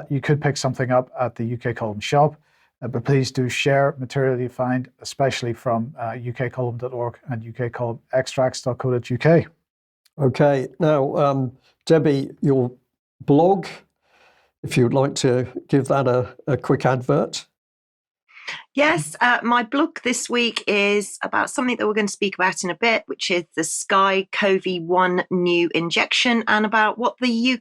You could pick something up at the UK Column shop, but please do share material you find, especially from ukcolumn.org and ukcolumnextracts.co.uk. Okay, now, Debi, your blog, if you'd like to give that a quick advert. Yes, my blog this week is about something that we're going to speak about in a bit, which is the SKY-CoV-1 new injection, and about what the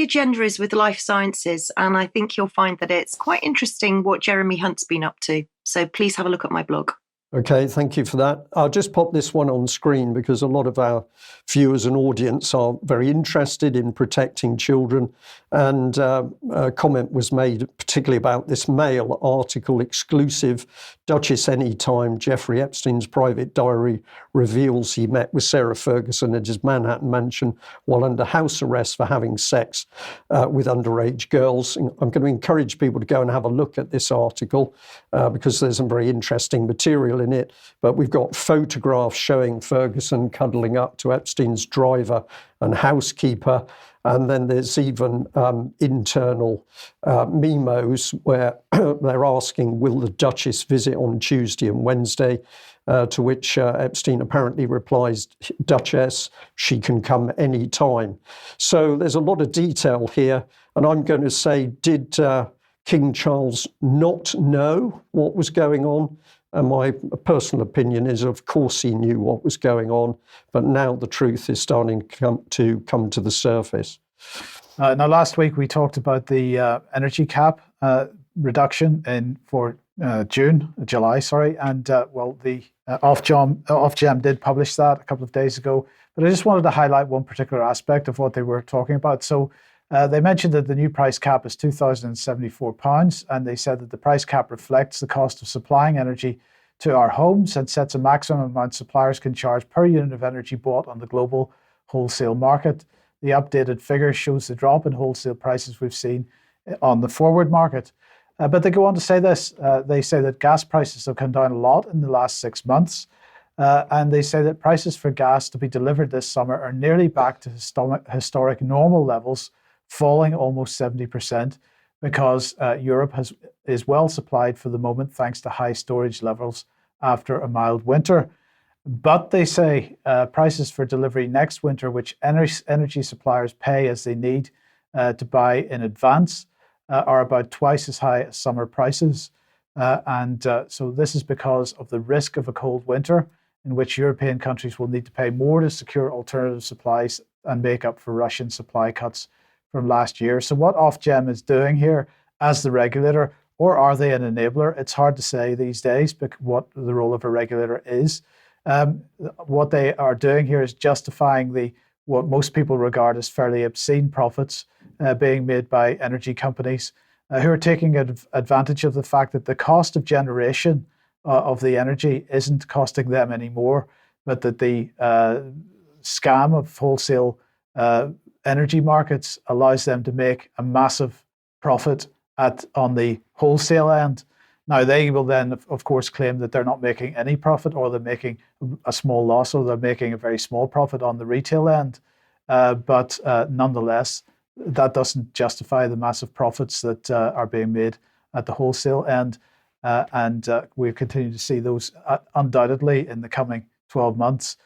agenda is with life sciences. And I think you'll find that it's quite interesting what Jeremy Hunt's been up to. So please have a look at my blog. Okay, thank you for that. I'll just pop this one on screen because a lot of our viewers and audience are very interested in protecting children. And a comment was made particularly about this Mail article, exclusive. Duchess Anytime, Jeffrey Epstein's private diary reveals he met with Sarah Ferguson at his Manhattan mansion while under house arrest for having sex with underage girls. I'm going to encourage people to go and have a look at this article because there's some very interesting material detail in it, but we've got photographs showing Ferguson cuddling up to Epstein's driver and housekeeper. And then there's even internal memos where they're asking, will the Duchess visit on Tuesday and Wednesday? To which Epstein apparently replies, Duchess, she can come any time. So there's a lot of detail here. And I'm going to say, did King Charles not know what was going on? And my personal opinion is, of course, he knew what was going on, but now the truth is starting to come to the surface. Now, last week we talked about the energy cap reduction for July, and the Ofgem did publish that a couple of days ago. But I just wanted to highlight one particular aspect of what they were talking about. So they mentioned that the new price cap is £2,074, and they said that the price cap reflects the cost of supplying energy to our homes and sets a maximum amount suppliers can charge per unit of energy bought on the global wholesale market. The updated figure shows the drop in wholesale prices we've seen on the forward market. But they go on to say this. They say that gas prices have come down a lot in the last 6 months. And they say that prices for gas to be delivered this summer are nearly back to historic normal levels, falling almost 70%, because Europe is well supplied for the moment thanks to high storage levels after a mild winter. But they say prices for delivery next winter, which energy suppliers pay as they need to buy in advance, are about twice as high as summer prices. So this is because of the risk of a cold winter, in which European countries will need to pay more to secure alternative supplies and make up for Russian supply cuts from last year. So what Ofgem is doing here as the regulator, or are they an enabler? It's hard to say these days what the role of a regulator is. What they are doing here is justifying what most people regard as fairly obscene profits being made by energy companies who are taking advantage of the fact that the cost of generation of the energy isn't costing them anymore, but that the scam of wholesale energy markets allows them to make a massive profit on the wholesale end. Now, they will then, of course, claim that they're not making any profit, or they're making a small loss, or they're making a very small profit on the retail end. But nonetheless, that doesn't justify the massive profits that are being made at the wholesale end. And we'll continue to see those undoubtedly in the coming 12 months.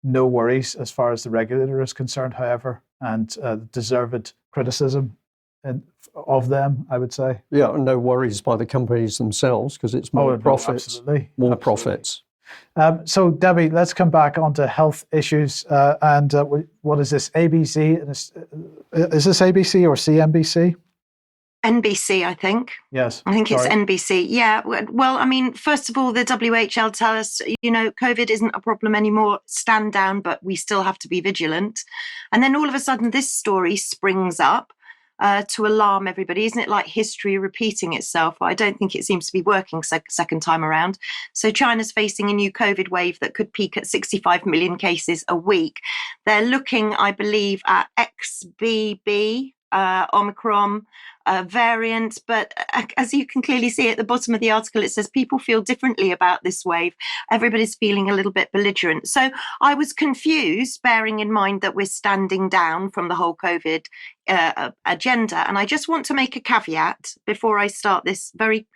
No worries as far as the regulator is concerned, however, and deserved criticism of them, I would say. Yeah, no worries by the companies themselves, because it's more profits, absolutely. Profits. So, Debbie, let's come back onto health issues. And what is this, ABC? Is this ABC or CNBC? NBC, I think. Yes. I think it's NBC. Yeah. Well, I mean, first of all, the WHO tell us, COVID isn't a problem anymore. Stand down, but we still have to be vigilant. And then all of a sudden, this story springs up to alarm everybody. Isn't it like history repeating itself? But I don't think it seems to be working second time around. So China's facing a new COVID wave that could peak at 65 million cases a week. They're looking, I believe, at XBB, Omicron variant, but as you can clearly see at the bottom of the article, it says people feel differently about this wave. Everybody's feeling a little bit belligerent. So I was confused, bearing in mind that we're standing down from the whole COVID agenda. And I just want to make a caveat before I start this very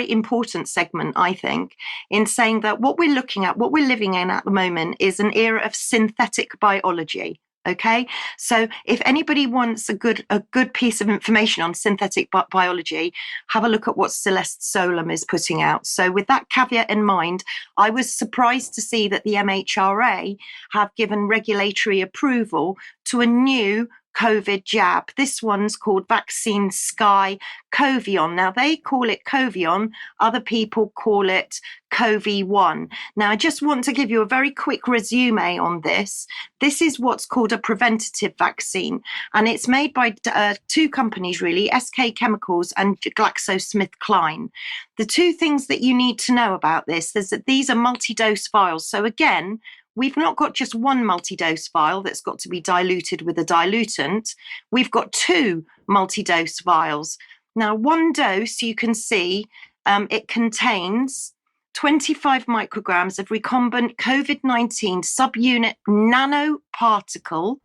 important segment, I think, in saying that what we're looking at, what we're living in at the moment, is an era of synthetic biology. Okay, so if anybody wants a good piece of information on synthetic biology, have a look at what Celeste Solum is putting out. So with that caveat in mind, I was surprised to see that the MHRA have given regulatory approval to a new COVID jab. This one's called Vaccine Sky Covion. Now, they call it Covion. Other people call it Covi-1. Now, I just want to give you a very quick resume on this. This is what's called a preventative vaccine, and it's made by two companies, really, SK Chemicals and GlaxoSmithKline. The two things that you need to know about this is that these are multi-dose vials. So again, we've not got just one multi-dose vial that's got to be diluted with a dilutant. We've got two multi-dose vials. Now, one dose, you can see, it contains 25 micrograms of recombinant COVID-19 subunit nanoparticle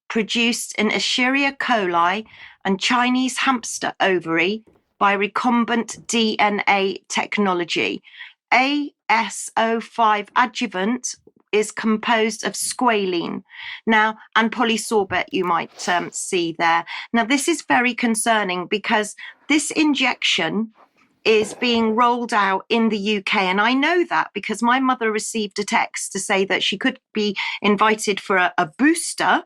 produced in Escherichia coli and Chinese hamster ovary by recombinant DNA technology. AS05 adjuvant is composed of squalene now and polysorbate, you might see there. Now, this is very concerning because this injection is being rolled out in the UK. And I know that because my mother received a text to say that she could be invited for a booster,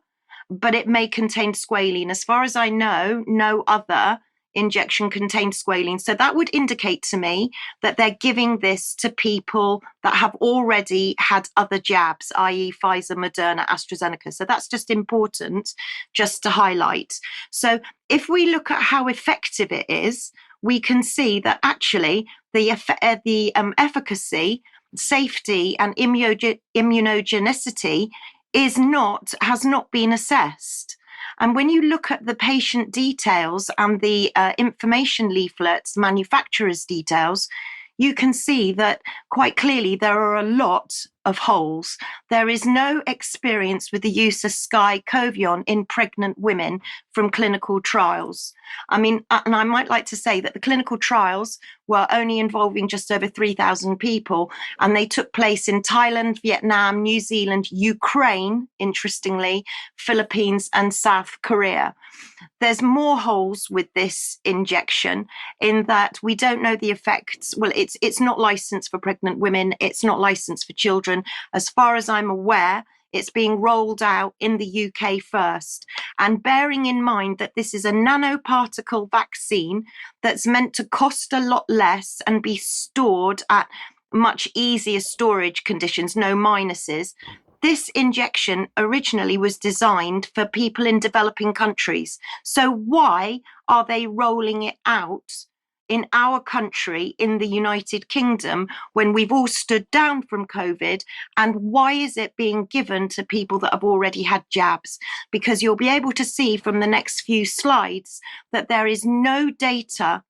but it may contain squalene. As far as I know, no other injection contains squalene. So that would indicate to me that they're giving this to people that have already had other jabs, i.e. Pfizer, Moderna, AstraZeneca. So that's just important just to highlight. So if we look at how effective it is, we can see that actually the efficacy, safety, and immunogenicity has not been assessed. And when you look at the patient details and the information leaflets, manufacturer's details, you can see that quite clearly there are a lot of holes. There is no experience with the use of Sky-Covion in pregnant women from clinical trials. I mean, and I might like to say that the clinical trials were only involving just over 3,000 people, and they took place in Thailand, Vietnam, New Zealand, Ukraine, interestingly, Philippines, and South Korea. There's more holes with this injection in that we don't know the effects. Well, it's not licensed for pregnant women. It's not licensed for children. As far as I'm aware, it's being rolled out in the UK first. And bearing in mind that this is a nanoparticle vaccine that's meant to cost a lot less and be stored at much easier storage conditions, no minuses. This injection originally was designed for people in developing countries. So why are they rolling it out in our country, in the United Kingdom, when we've all stood down from COVID? And why is it being given to people that have already had jabs? Because you'll be able to see from the next few slides that there is no data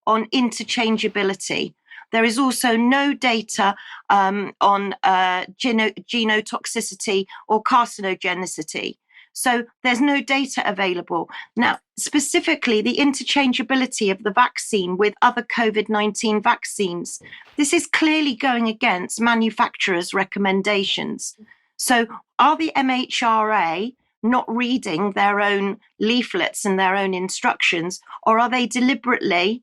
on interchangeability. There is also no data on genotoxicity or carcinogenicity. So there's no data available. Now, specifically, the interchangeability of the vaccine with other COVID-19 vaccines, this is clearly going against manufacturers' recommendations. So are the MHRA not reading their own leaflets and their own instructions, or are they deliberately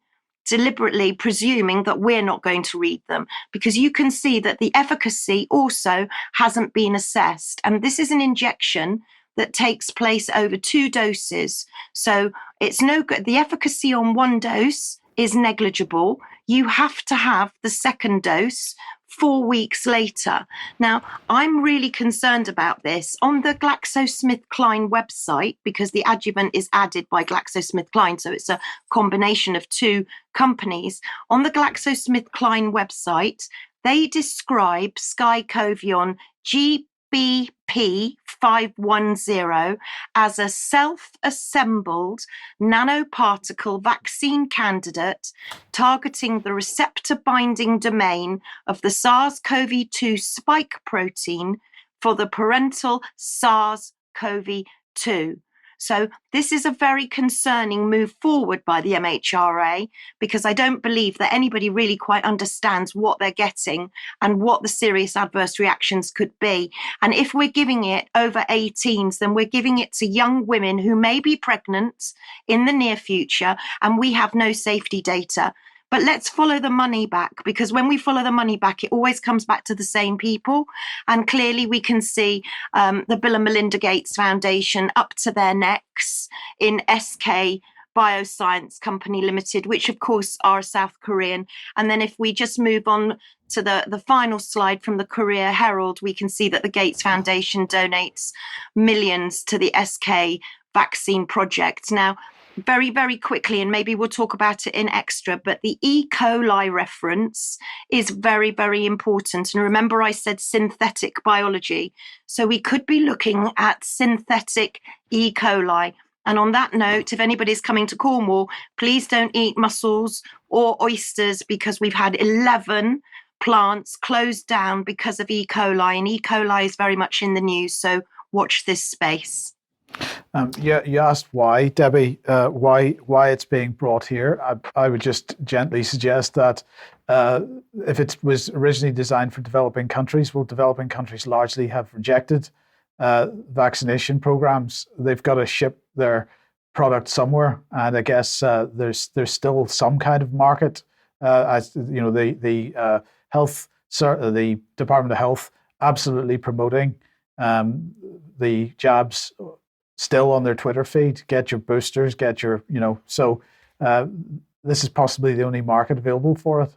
presuming that we're not going to read them? Because you can see that the efficacy also hasn't been assessed. And this is an injection that takes place over 2 doses. So it's no good. The efficacy on 1 dose is negligible. You have to have the second dose 4 weeks later. Now, I'm really concerned about this. On the GlaxoSmithKline website, because the adjuvant is added by GlaxoSmithKline, so it's a combination of 2 companies. On the GlaxoSmithKline website, they describe Sky-Covion GBP510 as a self-assembled nanoparticle vaccine candidate targeting the receptor binding domain of the SARS-CoV-2 spike protein for the parental SARS-CoV-2. So this is a very concerning move forward by the MHRA, because I don't believe that anybody really quite understands what they're getting and what the serious adverse reactions could be. And if we're giving it over 18s, then we're giving it to young women who may be pregnant in the near future, and we have no safety data. But let's follow the money back, because when we follow the money back, it always comes back to the same people. And clearly we can see the Bill and Melinda Gates Foundation up to their necks in SK Bioscience Company Limited, which of course are South Korean. And then if we just move on to the final slide from the Korea Herald, we can see that the Gates Foundation donates millions to the SK vaccine project. Now, very, very quickly, and maybe we'll talk about it in extra, but the E. coli reference is very, very important. And remember, I said synthetic biology. So we could be looking at synthetic E. coli. And on that note, if anybody's coming to Cornwall, please don't eat mussels or oysters, because we've had 11 plants closed down because of E. coli, and E. coli is very much in the news. So watch this space. You asked why, Debbie, why it's being brought here. I would just gently suggest that if it was originally designed for developing countries, well, developing countries largely have rejected vaccination programs. They've got to ship their product somewhere, and I guess there's still some kind of market. As you know, the Department of Health absolutely promoting the jabs still on their Twitter feed. Get your boosters, get your, so this is possibly the only market available for it.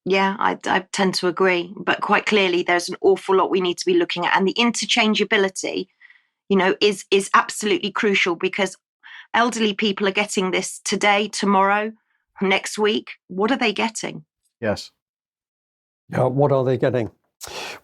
Yeah, I tend to agree. But quite clearly, there's an awful lot we need to be looking at. And the interchangeability, is absolutely crucial, because elderly people are getting this today, tomorrow, next week. What are they getting? Yes. Yeah, what are they getting?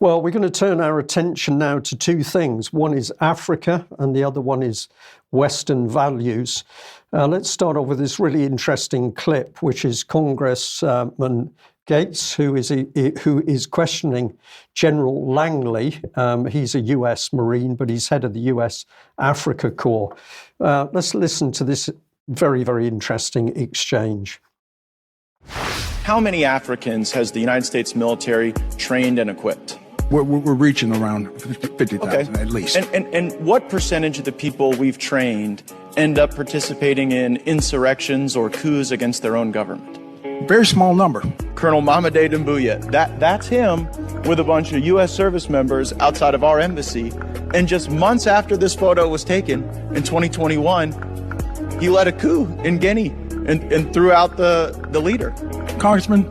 Well, we're going to turn our attention now to two things. One is Africa and the other one is Western values. Let's start off with this really interesting clip, which is Congressman Gates, who is questioning General Langley. He's a US Marine, but he's head of the US Africa Corps. Let's listen to this very, very interesting exchange. How many Africans has the United States military trained and equipped? We're reaching around 50,000 at least. And what percentage of the people we've trained end up participating in insurrections or coups against their own government? Very small number. Colonel Mamade Doumbouya, that's him with a bunch of U.S. service members outside of our embassy. And just months after this photo was taken in 2021, he led a coup in Guinea and threw out the leader. Congressman,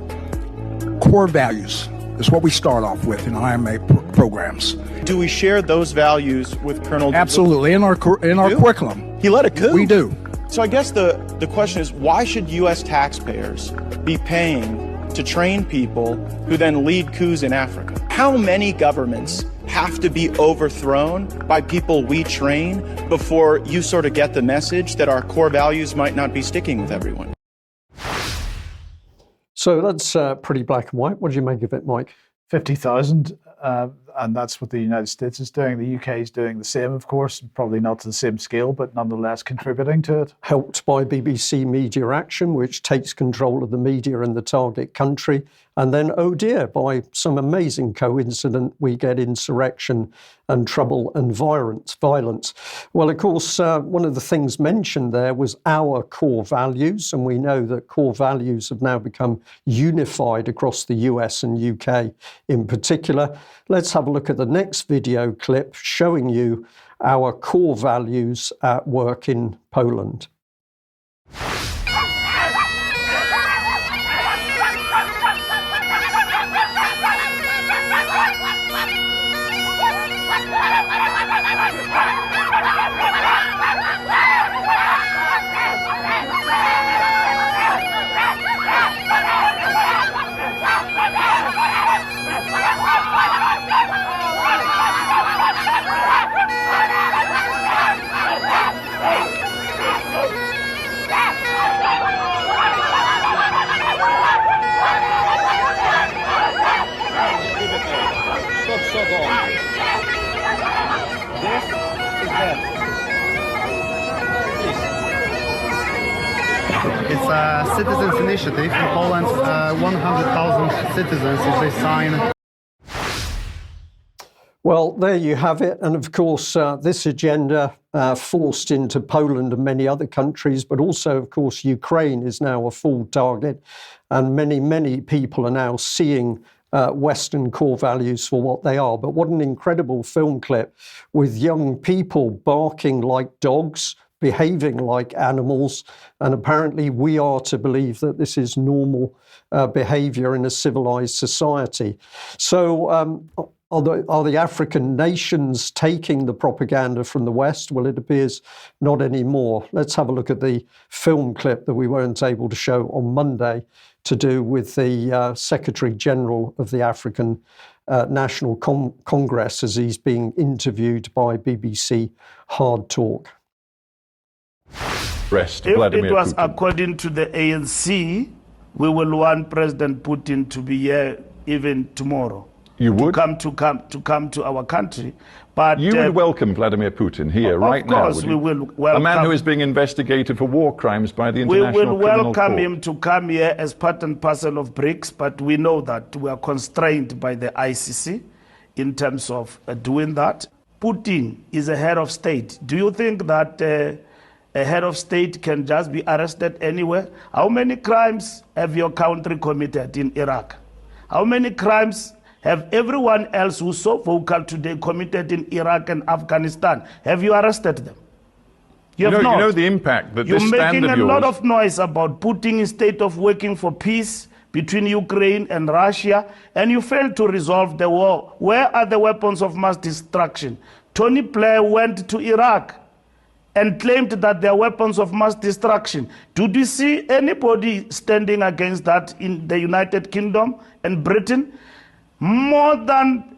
core values is what we start off with in IMA programs. Do we share those values with Colonel? Absolutely, in our curriculum. He led a coup. We do. So I guess the question is, why should U.S. taxpayers be paying to train people who then lead coups in Africa? How many governments have to be overthrown by people we train before you sort of get the message that our core values might not be sticking with everyone? So that's pretty black and white. What do you make of it, Mike? 50,000, and that's what the United States is doing. The UK is doing the same, of course, probably not to the same scale, but nonetheless contributing to it. Helped by BBC Media Action, which takes control of the media in the target country. And then, oh dear, by some amazing coincidence, we get insurrection and trouble and violence. Well, of course, one of the things mentioned there was our core values, and we know that core values have now become unified across the US and UK in particular. Let's have a look at the next video clip showing you our core values at work in Poland. It's a citizens' initiative in Poland. 100,000 citizens, if they sign. Well, there you have it. And of course, this agenda forced into Poland and many other countries, but also, of course, Ukraine is now a full target. And many, many people are now seeing Western core values for what they are. But what an incredible film clip with young people barking like dogs, behaving like animals, and apparently we are to believe that this is normal behavior in a civilized society. So are the African nations taking the propaganda from the West? Well, it appears not anymore. Let's have a look at the film clip that we weren't able to show on Monday, to do with the Secretary General of the African National Congress as he's being interviewed by BBC Hard Talk. If it was Putin. according to the ANC, we will want President Putin to be here even tomorrow. You would? To come to our country. But you would welcome Vladimir Putin here right now? Of course, we will welcome. A man who is being investigated for war crimes by the International Criminal Court. We will welcome him to come here as part and parcel of BRICS, but we know that we are constrained by the ICC in terms of doing that. Putin is a head of state. Do you think that a head of state can just be arrested anywhere? How many crimes have your country committed in Iraq? How many crimes have everyone else who's so vocal today committed in Iraq and Afghanistan? Have you arrested them? You have not. You know the impact that this stand of yours... You're making a lot of noise about putting in state of working for peace between Ukraine and Russia, and you fail to resolve the war. Where are the weapons of mass destruction? Tony Blair went to Iraq and claimed that there are weapons of mass destruction. Did you see anybody standing against that in the United Kingdom and Britain? More than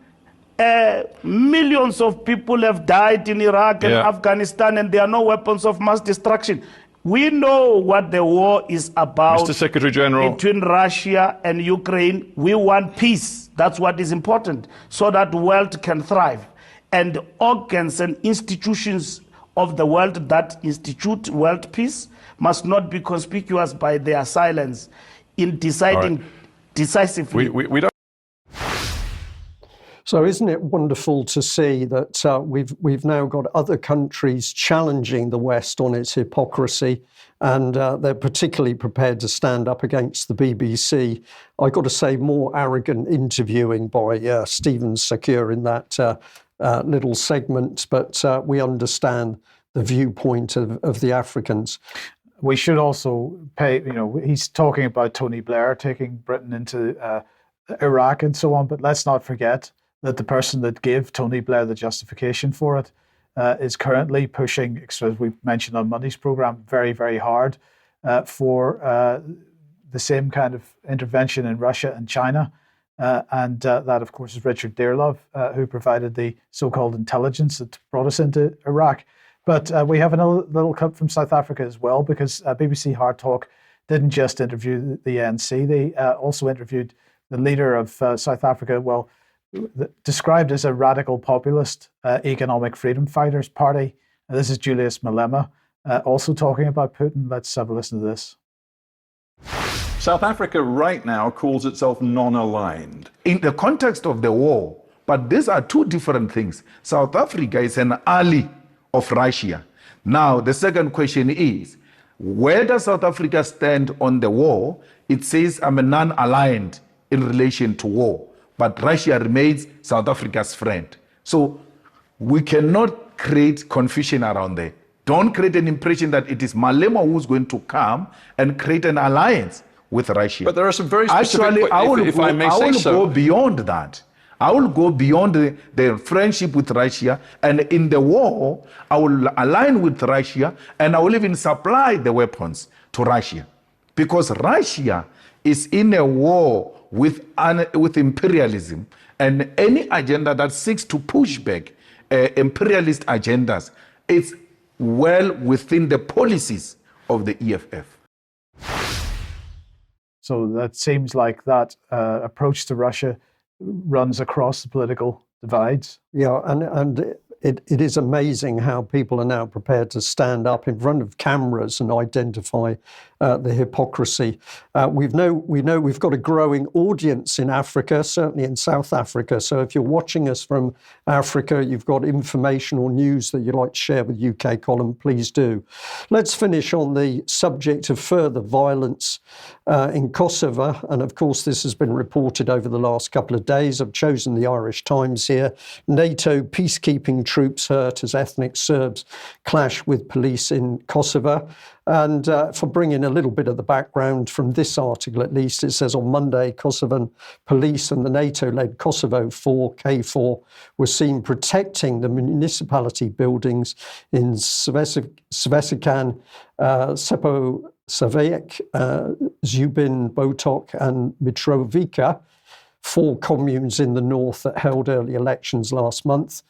millions of people have died in Iraq and Afghanistan, and there are no weapons of mass destruction. We know what the war is about. Mr. Secretary General, between Russia and Ukraine. We want peace. That's what is important, so that the world can thrive. And organs and institutions of the world that institute world peace must not be conspicuous by their silence in deciding decisively. We don't. So isn't it wonderful to see that we've now got other countries challenging the West on its hypocrisy, and they're particularly prepared to stand up against the BBC. I got to say, more arrogant interviewing by Stephen Secure in that little segment, but we understand the viewpoint of the Africans. We should also pay, he's talking about Tony Blair taking Britain into Iraq and so on, but let's not forget that the person that gave Tony Blair the justification for it is currently pushing, as we mentioned on Monday's programme, very, very hard for the same kind of intervention in Russia and China. And that, of course, is Richard Dearlove, who provided the so-called intelligence that brought us into Iraq. But we have another little clip from South Africa as well, because BBC Hard Talk didn't just interview the ANC, they also interviewed the leader of South Africa, described as a radical populist economic freedom fighters party. This is Julius Malema, also talking about Putin. Let's have a listen to this. South Africa right now calls itself non-aligned. In the context of the war, but these are two different things. South Africa is an ally of Russia. Now, the second question is, where does South Africa stand on the war? It says, I'm a non-aligned in relation to war, but Russia remains South Africa's friend. So we cannot create confusion around there. Don't create an impression that it is Malema who's going to come and create an alliance with Russia. But there are some very specific... Actually, I will go beyond that. I will go beyond the friendship with Russia, and in the war, I will align with Russia, and I will even supply the weapons to Russia. Because Russia is in a war with imperialism, and any agenda that seeks to push back imperialist agendas is well within the policies of the EFF. So that seems like that approach to Russia runs across the political divides. Yeah, and it is amazing how people are now prepared to stand up in front of cameras and identify the hypocrisy. We know we've got a growing audience in Africa, certainly in South Africa. So if you're watching us from Africa, you've got information or news that you'd like to share with UK Column, please do. Let's finish on the subject of further violence in Kosovo. And of course, this has been reported over the last couple of days. I've chosen the Irish Times here. NATO peacekeeping troops hurt as ethnic Serbs clash with police in Kosovo. And for bringing a little bit of the background from this article, at least, it says on Monday, Kosovan police and the NATO-led Kosovo 4, K4, were seen protecting the municipality buildings in Svesican, Seposavic, Zubin, Botok and Mitrovica 4 communes in the north that held early elections last month.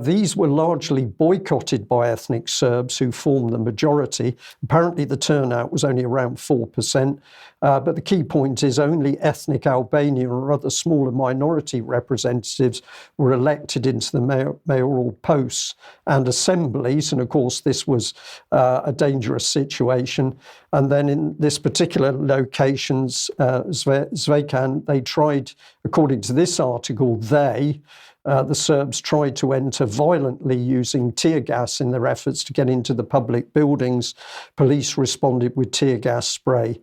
These were largely boycotted by ethnic Serbs who formed the majority. Apparently the turnout was only around 4%, but the key point is only ethnic Albanian or other smaller minority representatives were elected into the mayoral posts and assemblies, and of course this was a dangerous situation. And then in this particular locations, Zvecan, they tried, according to this article, the Serbs tried to enter violently using tear gas in their efforts to get into the public buildings. Police responded with tear gas spray,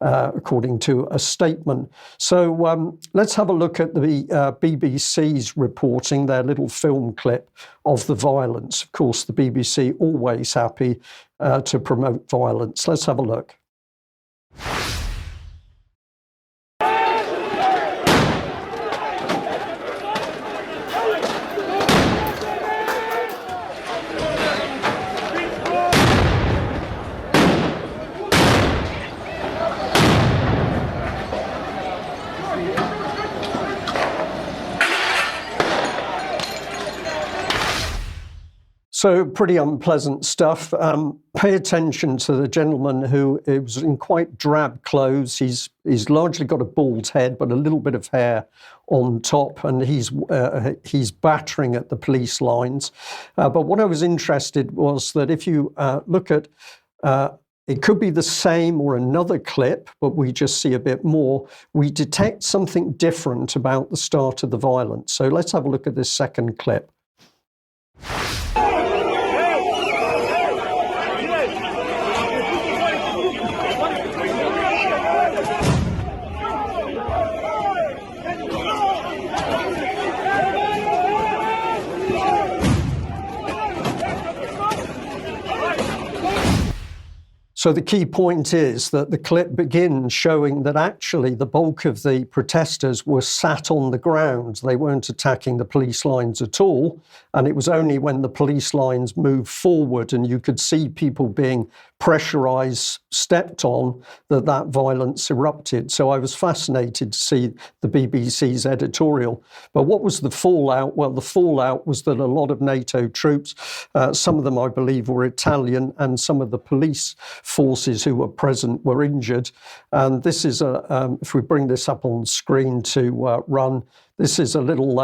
according to a statement. So let's have a look at the BBC's reporting, their little film clip of the violence. Of course, the BBC always happy to promote violence. Let's have a look. So pretty unpleasant stuff. Pay attention to the gentleman who was in quite drab clothes. He's largely got a bald head, but a little bit of hair on top, and he's battering at the police lines. But what I was interested was that if you look at, it could be the same or another clip, but we just see a bit more. We detect something different about the start of the violence. So let's have a look at this second clip. So the key point is that the clip begins showing that actually the bulk of the protesters were sat on the ground. They weren't attacking the police lines at all. And it was only when the police lines moved forward and you could see people being pressurized, stepped on, that violence erupted. So I was fascinated to see the BBC's editorial. But what was the fallout? Well, the fallout was that a lot of NATO troops, some of them I believe were Italian, and some of the police forces who were present were injured. And this is, if we bring this up on screen to run, this is a little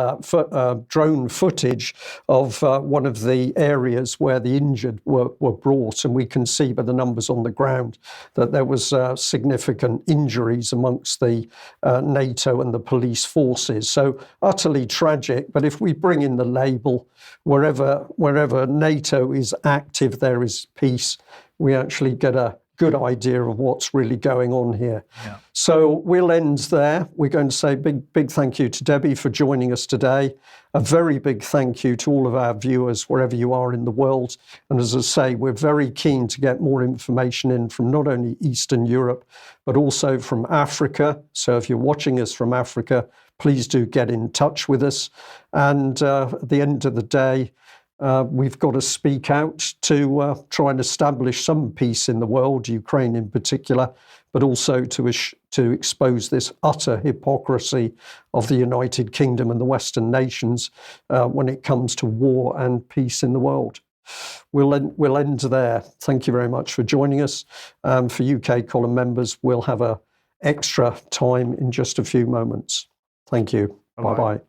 drone footage of one of the areas where the injured were brought, and we can see by the numbers on the ground that there was significant injuries amongst the NATO and the police forces. So utterly tragic, but if we bring in the label, wherever NATO is active, there is peace, we actually get a good idea of what's really going on here. Yeah. So we'll end there. We're going to say big thank you to Debi for joining us today. A very big thank you to all of our viewers, wherever you are in the world. And as I say, we're very keen to get more information in from not only Eastern Europe, but also from Africa. So if you're watching us from Africa, please do get in touch with us. And at the end of the day, we've got to speak out to try and establish some peace in the world, Ukraine in particular, but also to expose this utter hypocrisy of the United Kingdom and the Western nations when it comes to war and peace in the world. We'll end there. Thank you very much for joining us. For UK column members, we'll have an extra time in just a few moments. Thank you. Bye-bye.